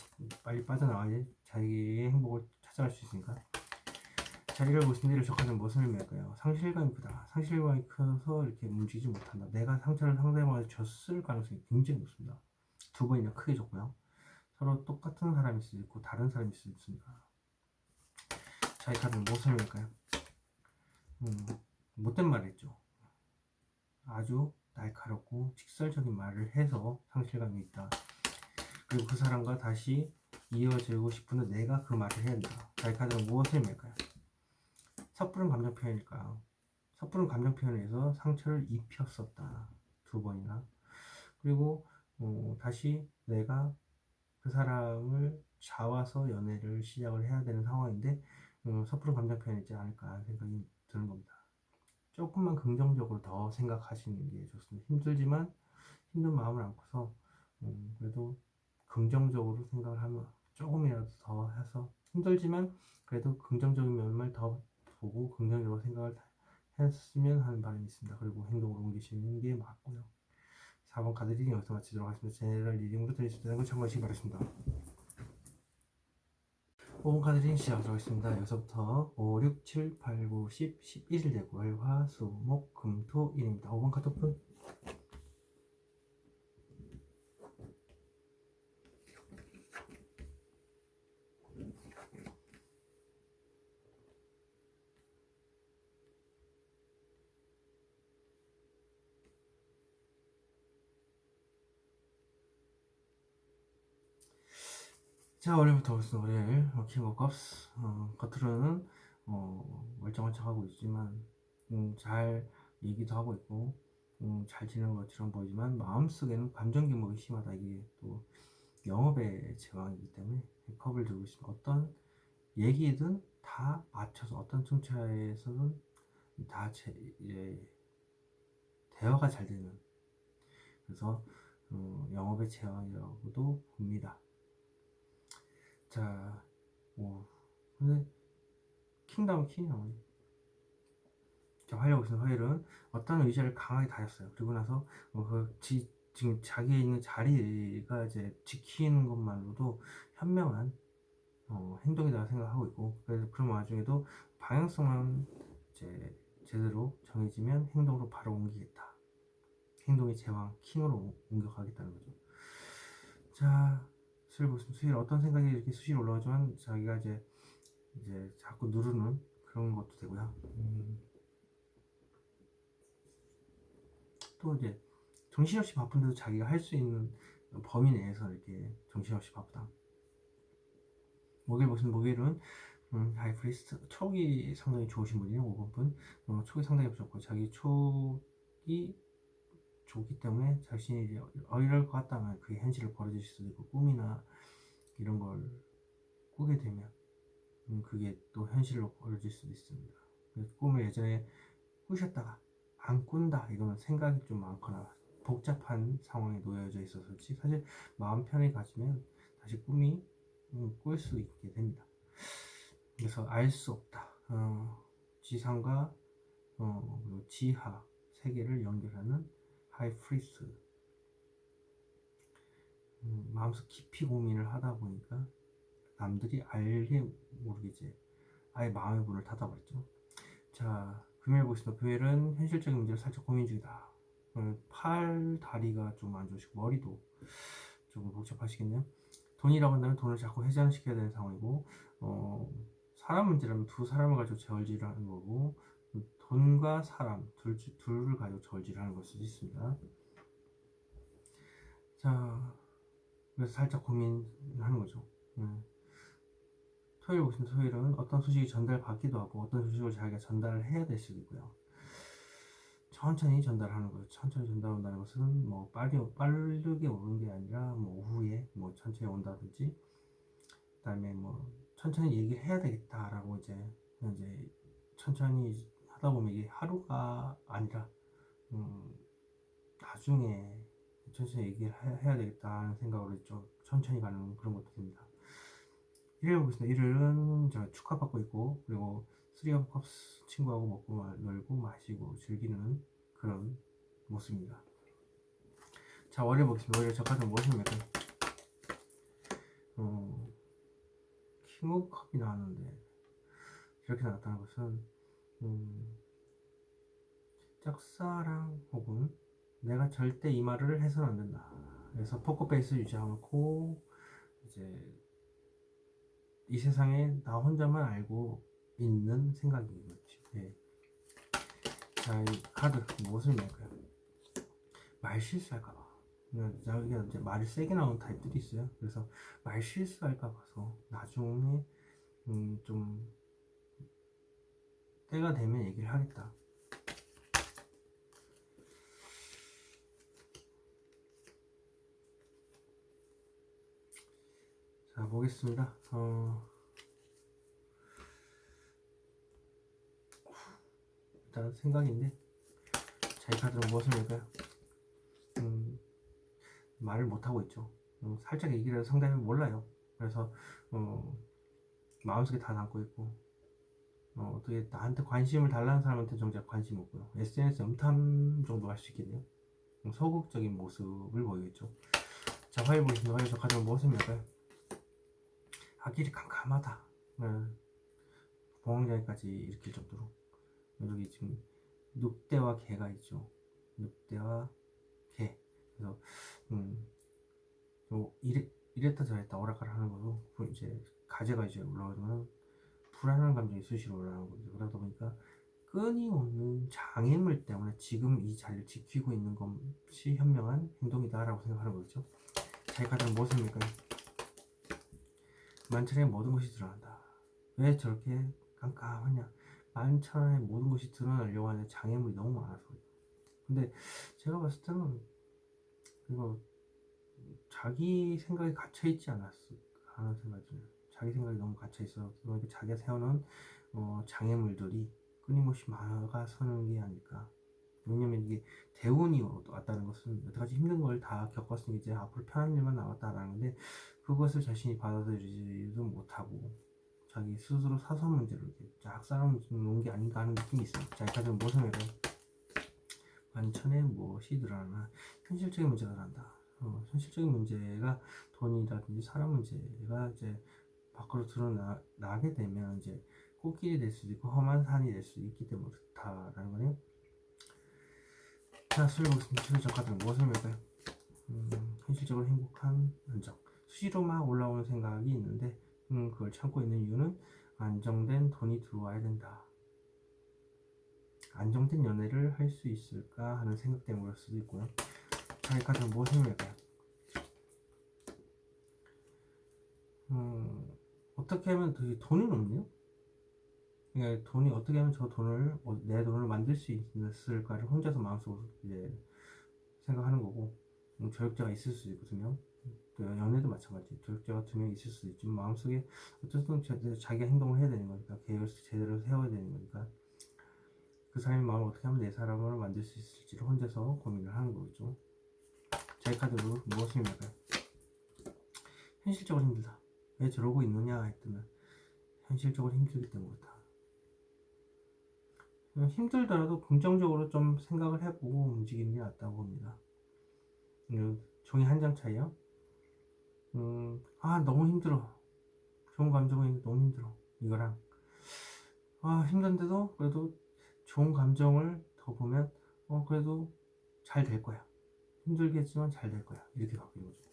빨리 빠져나와야 자기의 행복을 찾아갈 수 있으니까. 자기를 보신디를 적하는 무슨 의미일까요? 상실감이 크다. 상실감이 커서 이렇게 움직이지 못한다. 내가 상처를 상대방한테 줬을 가능성이 굉장히 높습니다. 두 번이나 크게 줬고요. 서로 똑같은 사람일 수도 있고 다른 사람일 수도 있습니다. 자, 이 카드는 무슨 의미일까요? 못된 말을 했죠. 아주 날카롭고 직설적인 말을 해서 상실감이 있다. 그리고 그 사람과 다시 이어지고 싶은데 내가 그 말을 해야 한다. 자, 이 카드는 무엇을 의미할까요? 섣부른 감정 표현일까요? 섣부른 감정 표현에서 상처를 입혔었다. 두 번이나. 그리고 다시 내가 그 사람을 잡아서 연애를 시작을 해야 되는 상황인데 섣부른 감정 표현이지 않을까 하는 생각이 드는 겁니다. 조금만 긍정적으로 더 생각하시는 게 좋습니다. 힘들지만 힘든 마음을 안고서 그래도 긍정적으로 생각을 하면 조금이라도 더 해서, 힘들지만 그래도 긍정적인 면을 더 보고 긍정적으로 생각을 했으면 하는 바람이 있습니다. 그리고 행동으로 옮기시는 게 맞고요. 4번 카드 리딩 여기서 마치도록 하겠습니다. 제네럴 리딩으로 드릴 수 있다는 걸 참고하시기 바랍니다. 5번 카드 리딩 시작하도록 하겠습니다. 여기서부터 5, 6, 7, 8, 9, 10, 11일 되고 월, 화, 수, 목, 금, 토, 일입니다. 5번 카드 오픈. 자, 월요일부터 벌써 월요일 킹 오브 컵스. 겉으로는 멀쩡한 척하고 있지만 잘 얘기도 하고 있고 잘 지내는 것처럼 보이지만 마음속에는 감정 기복이 심하다. 이게 또 영업의 제왕이기 때문에 컵을 들고 있습니다. 어떤 얘기든 다 맞춰서, 어떤 청취자에서는 다 대화가 잘 되는, 그래서 영업의 제왕이라고도 봅니다. 자, 근데 킹다운 킹이 나오네. 자, 화요일 보시는 화요일은 어떤 의지를 강하게 다졌어요. 그리고 나서 지금 자기에 있는 자리가 이제 지키는 것만으로도 현명한 행동이라고 생각하고 있고, 그래서 그런 와중에도 방향성만 이제 제대로 정해지면 행동으로 바로 옮기겠다. 행동의 제왕 킹으로 옮겨가겠다는 거죠. 자, 수요일 보시면 수요일 어떤 생각이 이렇게 수시로 올라오지만 자기가 이제 자꾸 누르는 그런 것도 되고요. 또 이제 정신없이 바쁜데도 자기가 할 수 있는 범위 내에서 이렇게 정신없이 바쁘다. 목요일 보시면 목요일은 하이프리스트, 촉이 상당히 좋으신 분이에요. 5번 분. 촉이 상당히 좋고, 자기 촉이 좋기 때문에 자신이 이제 이럴 것 같다면 그게 현실을 벌어질 수도 있고, 꿈이나 이런 걸 꾸게 되면 그게 또 현실로 벌어질 수도 있습니다. 꿈을 예전에 꾸셨다가 안 꾼다 이거는 생각이 좀 많거나 복잡한 상황에 놓여져 있어서 그렇지, 사실 마음 편히 가지면 다시 꿈이 꿀 수 있게 됩니다. 그래서 알 수 없다, 지상과 그리고 지하 세계를 연결하는 하이프리스, 마음속 깊이 고민을 하다 보니까 남들이 알게 모르게 이제 아예 마음의 문을 닫아버렸죠. 자, 금요일 보겠습니다. 금요일은 현실적인 문제를 살짝 고민 중이다. 팔, 다리가 좀 안 좋으시고 머리도 조금 복잡하시겠네요. 돈이라고 한다면 돈을 자꾸 회전시켜야 되는 상황이고, 사람 문제라면 두 사람을 가지고 저울질을 하는 거고, 돈과 사람 둘을 가지고 저울질을 하는 걸 수도 있습니다. 자, 그래서 살짝 고민하는 거죠. 토요일 보시면 토요일은 어떤 소식이 전달받기도 하고 어떤 소식을 자기가 전달을 해야 될 수도 있고요. 천천히 전달하는 거죠. 천천히 전달한다는 것은 뭐 빠르게 오는 게 아니라 뭐 오후에 뭐 천천히 온다든지, 그다음에 뭐 천천히 얘기를 해야 되겠다라고 이제 천천히 하다 보면 이게 하루가 아니라 나중에 천천히 얘기를 해야 되겠다는 생각으로 좀 천천히 가는 그런 것도 됩니다. 일요일 보겠습니다. 일요일은 제가 축하받고 있고, 그리고 쓰리업 컵스 친구하고 먹고 놀고 마시고 즐기는 그런 모습입니다. 자, 월요일 보겠습니다. 월요일 저까지 무엇입니까? 킹 오브 컵이 나왔는데 이렇게 나왔다는 것은 짝사랑 혹은 내가 절대 이 말을 해서는 안 된다. 그래서 포커페이스 유지하고 이제 이 세상에 나 혼자만 알고 있는 생각이겠지. 네. 자, 이 카드 무엇을 낼까요? 말 실수할까봐. 자기가 이제 말이 세게 나오는 타입들이 있어요. 그래서 말 실수할까 봐서 나중에 좀 때가 되면 얘기를 하겠다. 자, 보겠습니다. 일단 생각인데, 자, 이 카드는 무엇을 낼까요? 말을 못하고 있죠. 살짝 얘기를 해서 상대방이 몰라요. 그래서 마음속에 다 담고 있고, 어떻게 나한테 관심을 달라는 사람한테 정작 관심 없고요. SNS 음탐 정도 할 수 있겠네요. 소극적인 모습을 보이겠죠. 자, 화요일 보시면 화요일 저 카드는 무엇을 낼까요? 악길이 캄캄하다. 공황장애까지 일으킬 정도로. 여기 지금 늑대와 개가 있죠. 늑대와 개. 그래서 이랬다 저랬다 오락가락 하는 거로 이제 가제가 이제 올라오면 불안한 감정이 수시로 올라오는 거죠. 그러다 보니까 끊임없는 장애물 때문에 지금 이 자리를 지키고 있는 것이 현명한 행동이다라고 생각하는 거죠. 자기 가장 무엇입니까? 만천에 모든 것이 드러난다. 왜 저렇게 깜깜하냐? 만천에 모든 것이 드러나려고 하는데 장애물이 너무 많아서. 근데 제가 봤을 때는 이거 자기 생각에 갇혀있지 않았을까 하는 생각이 들어요. 자기 생각이 너무 갇혀있어. 그러니까 자기가 세워놓은 장애물들이 끊임없이 막아서는 게 아닐까. 왜냐면 이게 대운이 왔다는 것은 여태까지 힘든 걸 다 겪었으니 이제 앞으로 편한 일만 남았다라는 건데, 그것을 자신이 받아들이지도 못하고 자기 스스로 사소한 문제로 이렇게 쫙 쌓아놓은 게 아닌가 하는 느낌이 있어요. 자, 여기까지 무엇을 해요? 만천에 무엇이 드러나나 현실적인 문제가 난다. 현실적인 문제가 돈이라든지 사람 문제가 이제 밖으로 드러나게 되면 이제 꽃길이 될 수도 있고 험한 산이 될 수도 있기 때문에 그렇다라는 거네요. 자, 수요일 보겠습니다. 수요일 저카드는 무엇을 볼까요? 현실적으로 행복한 안정. 수시로 막 올라오는 생각이 있는데 그걸 참고 있는 이유는 안정된 돈이 들어와야 된다. 안정된 연애를 할 수 있을까 하는 생각 때문일 수도 있고요. 자, 이 카드는 무엇을 볼까요? 어떻게 하면 돈이 없네요. 그러니까 돈이 어떻게 하면 내 돈을 만들 수 있을까를 혼자서 마음속으로 이제 생각하는 거고, 저역자가 있을 수 있거든요. 또 연애도 마찬가지. 두력자가 2명 있을 수도 있지만 마음속에 어쨌든 자기가 행동을 해야 되는 거니까 계획을 제대로 세워야 되는 거니까 그 사람의 마음을 어떻게 하면 내 사람으로 만들 수 있을지를 혼자서 고민을 하는 거죠. 제 카드로 무엇을 의미할까요? 현실적으로 힘들다. 왜 저러고 있느냐 했더니 현실적으로 힘들기 때문이다. 힘들더라도 긍정적으로 좀 생각을 해보고 움직이는 게 낫다고 봅니다. 종이 한 장 차이요. 너무 힘들어. 좋은 감정이 너무 힘들어. 이거랑 힘든데도 그래도 좋은 감정을 더 보면 그래도 잘 될 거야. 힘들겠지만 잘 될 거야. 이렇게 바뀌는 거죠.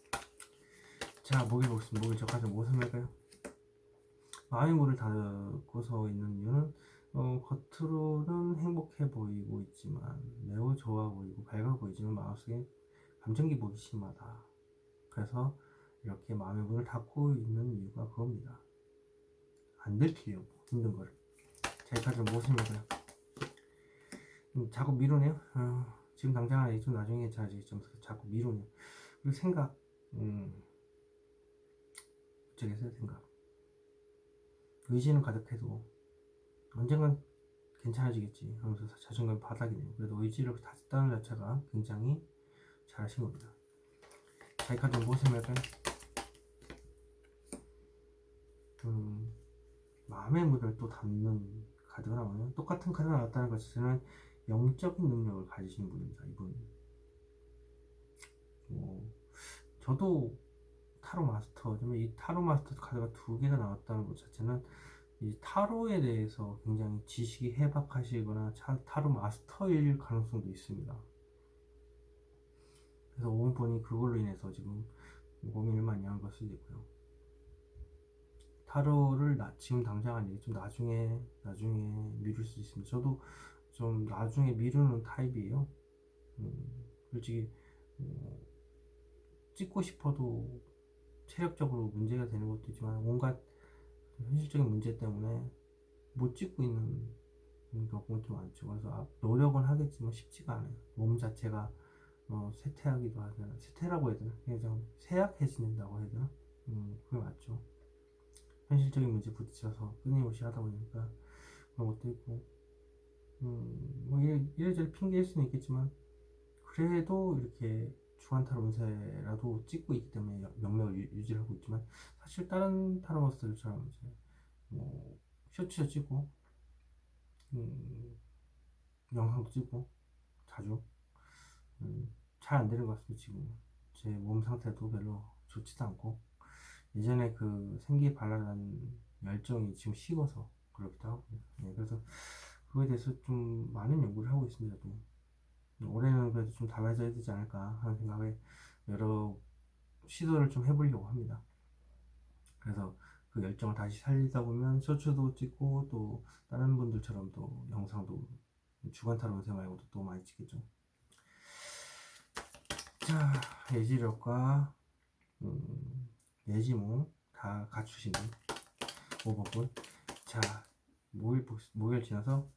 자, 목을 보겠습니다. 목을 적하자 무엇을 할까요? 마음의 문을 닫고서 있는 이유는 겉으로는 행복해 보이고 있지만 매우 좋아 보이고 밝아 보이지만 마음속에 감정 기복이 심하다. 그래서 이렇게 마음의 문을 닫고 있는 이유가 그겁니다. 안 들키려고 힘든 거를. 제 카드는 무엇을 할까요? 자꾸 미루네요. 지금 당장 아니 좀 나중에 자꾸 미루네요. 그리고 생각, 그쪽에서요 생각. 의지는 가득해도 언젠간 괜찮아지겠지 하면서 자신감이 바닥이네요. 그래도 의지를 다졌다는 자체가 굉장히 잘하신 겁니다. 자기 카드는 무엇을 할까요? 마음의 문을 또 닫는 카드가 나오네요. 똑같은 카드가 나왔다는 것은 영적인 능력을 가지신 분입니다. 이분. 저도 타로 마스터지만 이 타로 마스터 카드가 2개가 나왔다는 것 자체는 이 타로에 대해서 굉장히 지식이 해박하시거나 타로 마스터일 가능성도 있습니다. 그래서 오은분이 그걸로 인해서 지금 고민을 많이 한 것을 있고요. 타로를 지금 당장 아니고 좀 나중에 미룰 수 있습니다. 저도 좀 나중에 미루는 타입이에요. 솔직히 찍고 싶어도 체력적으로 문제가 되는 것도 있지만 온갖 현실적인 문제 때문에 못 찍고 있는 경우가 좀 많죠. 그래서 노력은 하겠지만 쉽지가 않아요. 몸 자체가 쇠퇴하기도 하잖아. 쇠퇴라고 해야 되나? 그냥 좀 쇠약해진다고 해야 되나? 그게 맞죠. 현실적인 문제 부딪혀서 끊임없이 하다 보니까 그런 것도 있고, 뭐 이래저래 핑계일 수는 있겠지만 그래도 이렇게 주간타로 운세라도 찍고 있기 때문에 명맥을 유지를 하고 있지만 사실 다른 타로마스터들처럼 이제 뭐 쇼츠도 찍고 영상도 찍고 자주 잘 안 되는 것 같습니다. 지금 제 몸 상태도 별로 좋지도 않고 예전에 그 생기에 발랄한 열정이 지금 식어서 그렇기도 하고요. 네, 그래서 그거에 대해서 좀 많은 연구를 하고 있습니다. 또 올해는 그래도 좀 달라져야 되지 않을까 하는 생각에 여러 시도를 좀 해보려고 합니다. 그래서 그 열정을 다시 살리다 보면 쇼츠도 찍고 또 다른 분들처럼 또 영상도 주간 타로 운세 말고도 또 많이 찍겠죠. 자, 예지력과 예지몽 다 갖추시는 5번분. 자, 목요일 지나서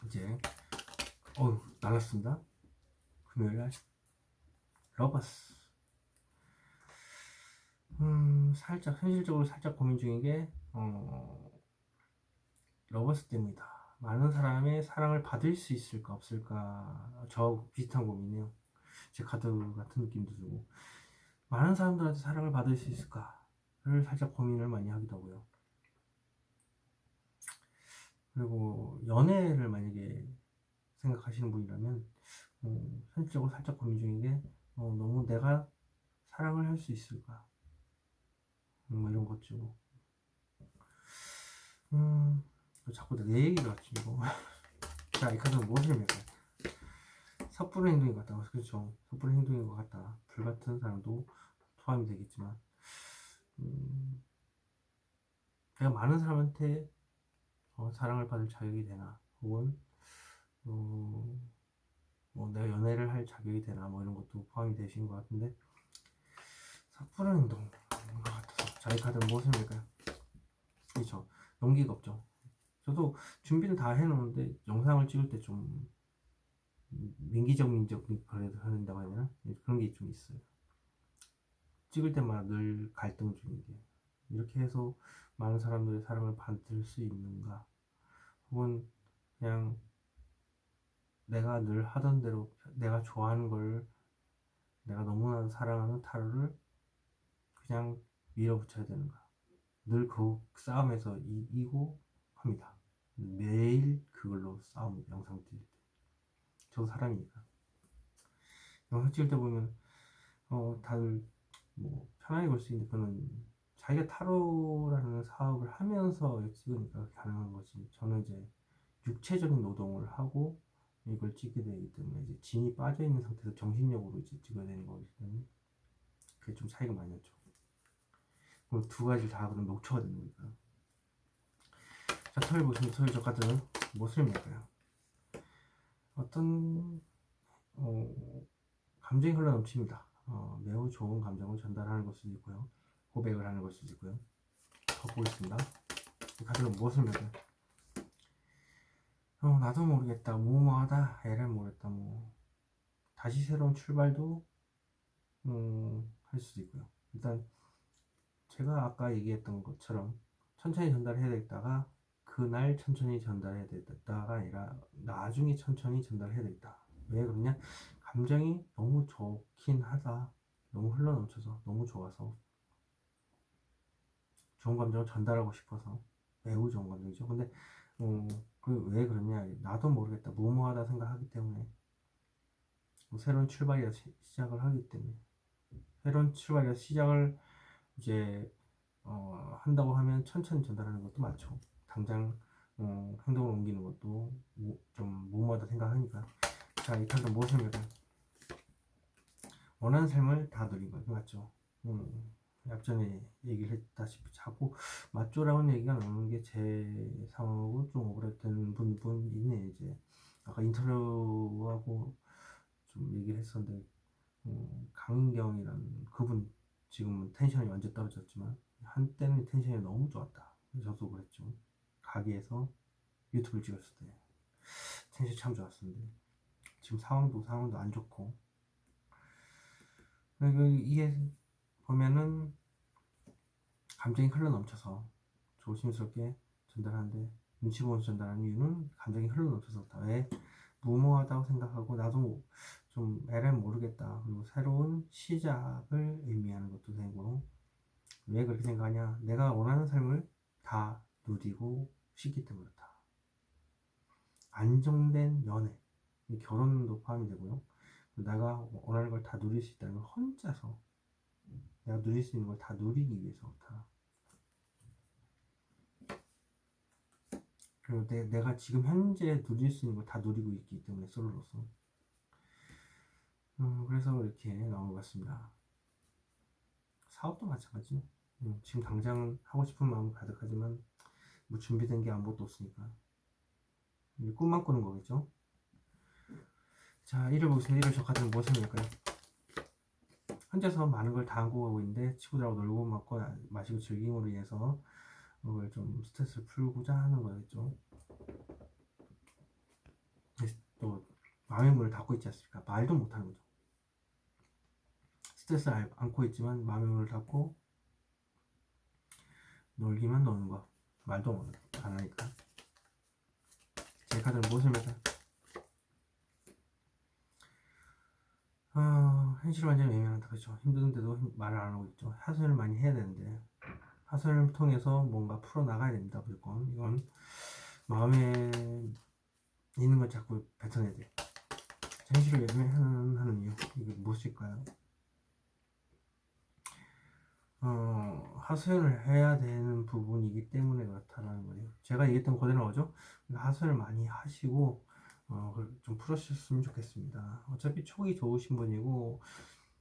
이제 날랐습니다. 금요일날 러버스. 살짝 현실적으로 살짝 고민 중인 게 러버스 때문이다. 많은 사람의 사랑을 받을 수 있을까 없을까 저 비슷한 고민이에요. 제 카드 같은 느낌도 들고 많은 사람들한테 사랑을 받을 수 있을까를 살짝 고민을 많이 하기도 하고요. 그리고 연애를 만약에 생각하시는 분이라면 현실적으로 살짝 고민 중인 게 너무 내가 사랑을 할 수 있을까 뭐 이런 거죠. 자꾸 내 얘기가 같지 이거. 자, 이 카드는 무엇을 의미할까요? 섣부른 행동인 것 같다. 그렇죠. 섣부른 행동인 것 같다. 불같은 사람도 포함이 되겠지만 내가 많은 사람한테 사랑을 받을 자격이 되나 혹은 뭐 내가 연애를 할 자격이 되나 뭐 이런 것도 포함이 되신 것 같은데 섣부른 행동인 것 같아서 자, 이 카드는 무엇을 의미할까요? 그렇죠. 용기가 없죠. 저도 준비는 다 해놓는데 영상을 찍을 때 좀 민기적 그래도 하는다고 해야 되나? 그런 게 좀 있어요. 찍을 때마다 늘 갈등 중이게 이렇게 해서 많은 사람들의 사랑을 받을 수 있는가, 혹은 그냥 내가 늘 하던 대로 내가 좋아하는 걸, 내가 너무나 사랑하는 타로를 그냥 밀어붙여야 되는가. 늘 그 싸움에서 이기고 합니다. 매일 그걸로 싸움 영상 찍을 때. 저도 사람이니까. 영상 찍을 때 보면 다들 뭐 편하게 볼 수 있는데, 그거는 자기가 타로라는 사업을 하면서 찍으니까 가능한 거지. 저는 이제 육체적인 노동을 하고 이걸 찍게 되기 때문에 이제 진이 빠져 있는 상태에서 정신력으로 이제 찍어야 되는 거기 때문에 그게 좀 차이가 많이 나죠. 그럼 두 가지 다 그럼 녹초가 되는 거니까. 자, 토요일 보시면 토요일 저 카드는 무엇을 의미할까요? 어떤 감정이 흘러넘칩니다. 매우 좋은 감정을 전달하는 걸 수도 있고요, 고백을 하는 걸 수도 있고요. 더 보겠습니다. 이 카드는 무엇을 의미할까요? 나도 모르겠다, 무모하다, 에를 모르겠다, 뭐 다시 새로운 출발도 할 수도 있고요. 일단 제가 아까 얘기했던 것처럼 천천히 전달해야 되겠다가 그날 천천히 전달해야 되겠다가 아니라 나중에 천천히 전달해야 되겠다. 왜 그러냐? 감정이 너무 좋긴 하다, 너무 흘러넘쳐서 너무 좋아서 좋은 감정을 전달하고 싶어서, 매우 좋은 감정이죠. 근데 그 왜 그러냐? 나도 모르겠다, 무모하다 생각하기 때문에, 새로운 출발이라 시작을 하기 때문에. 새로운 출발이라 시작을 이제 한다고 하면 천천히 전달하는 것도 많죠. 당장 행동을 옮기는 것도 좀 무모하다 생각하니까. 자, 이 카드 무엇입니까? 원하는 삶을 다 누린 거 맞죠? 앞전에 얘기를 했다시피 자꾸 맞죠라는 얘기가 나오는 게 제 상황하고 좀 오버랩되는 부분이 있네. 이제 아까 인터뷰하고 좀 얘기를 했었는데, 강인경이라는 그분 지금은 텐션이 완전 떨어졌지만 한때는 텐션이 너무 좋았다. 저도 그랬죠. 가게에서 유튜브를 찍었을 때 텐션이 참 좋았었는데 지금 상황도 안 좋고, 이게 보면은 감정이 흘러넘쳐서 조심스럽게 전달하는데, 눈치 보면서 전달하는 이유는 감정이 흘러넘쳐서 그렇다. 왜? 무모하다고 생각하고 나도 좀 에렌 모르겠다, 그리고 새로운 시작을 의미하는 것도 되고. 왜 그렇게 생각하냐? 내가 원하는 삶을 다 누리고 싶기 때문에 그렇다. 안정된 연애, 결혼도 포함이 되고요. 내가 원하는 걸 다 누릴 수 있다는 걸 혼자서 내가 누릴 수 있는 걸 다 누리기 위해서 그렇다. 그리고 내가 지금 현재 누릴 수 있는 걸 다 누리고 있기 때문에 솔로로서. 그래서 이렇게 나온 것 같습니다. 사업도 마찬가지. 지금 당장 하고 싶은 마음은 가득하지만 뭐 준비된 게 아무것도 없으니까 꿈만 꾸는 거겠죠. 자, 1을 보겠습니다. 1을 저 카드는 무엇을 의미할까요? 혼자서 많은 걸 다 안고 가고 있는데 친구들하고 놀고 먹고 마시고 즐김으로 인해서 그걸 좀 스트레스를 풀고자 하는 거겠죠. 또 마음의 문을 닫고 있지 않습니까? 말도 못하는 거죠. 스트레스를 안고 있지만 마음의 문을 닫고 놀기만 노는 거, 말도 안 하니까. 제 카드는 무엇을 의미할까요? 현실을 완전히 외면한다. 그렇죠. 힘든데도 말을 안 하고 있죠. 하소연을 많이 해야 되는데 하소연을 통해서 뭔가 풀어나가야 됩니다. 무조건 이건 마음에 있는 걸 자꾸 뱉어내야 돼. 현실을 외면하는 이유, 이게 무엇일까요? 하소연을 해야 되는 부분이기 때문에 그렇다라는 거예요. 제가 얘기했던 그대로 나오죠. 하소연을 많이 하시고 좀 풀으셨으면 좋겠습니다. 어차피 촉이 좋으신 분이고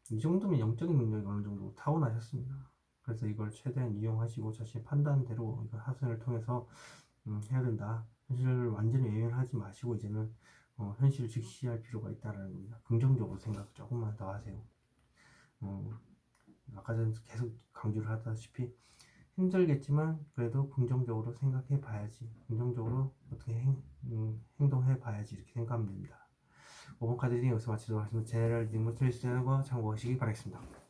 이 정도면 영적인 능력이 어느 정도 타고나셨습니다. 그래서 이걸 최대한 이용하시고 자신의 판단대로 이걸 하소연을 통해서 해야 된다. 현실을 완전히 외면하지 마시고 이제는 현실을 직시할 필요가 있다라는 겁니다. 긍정적으로 생각 조금만 더 하세요. 아까 전에 계속 강조를 하다시피 힘들겠지만 그래도 긍정적으로 생각해 봐야지, 긍정적으로 어떻게 행동해 봐야지, 이렇게 생각하면 됩니다. 5번 카드 리딩 여기서 마치도록 하겠습니다. 제랄 님을 틀리시는 거 참고하시기 바라겠습니다.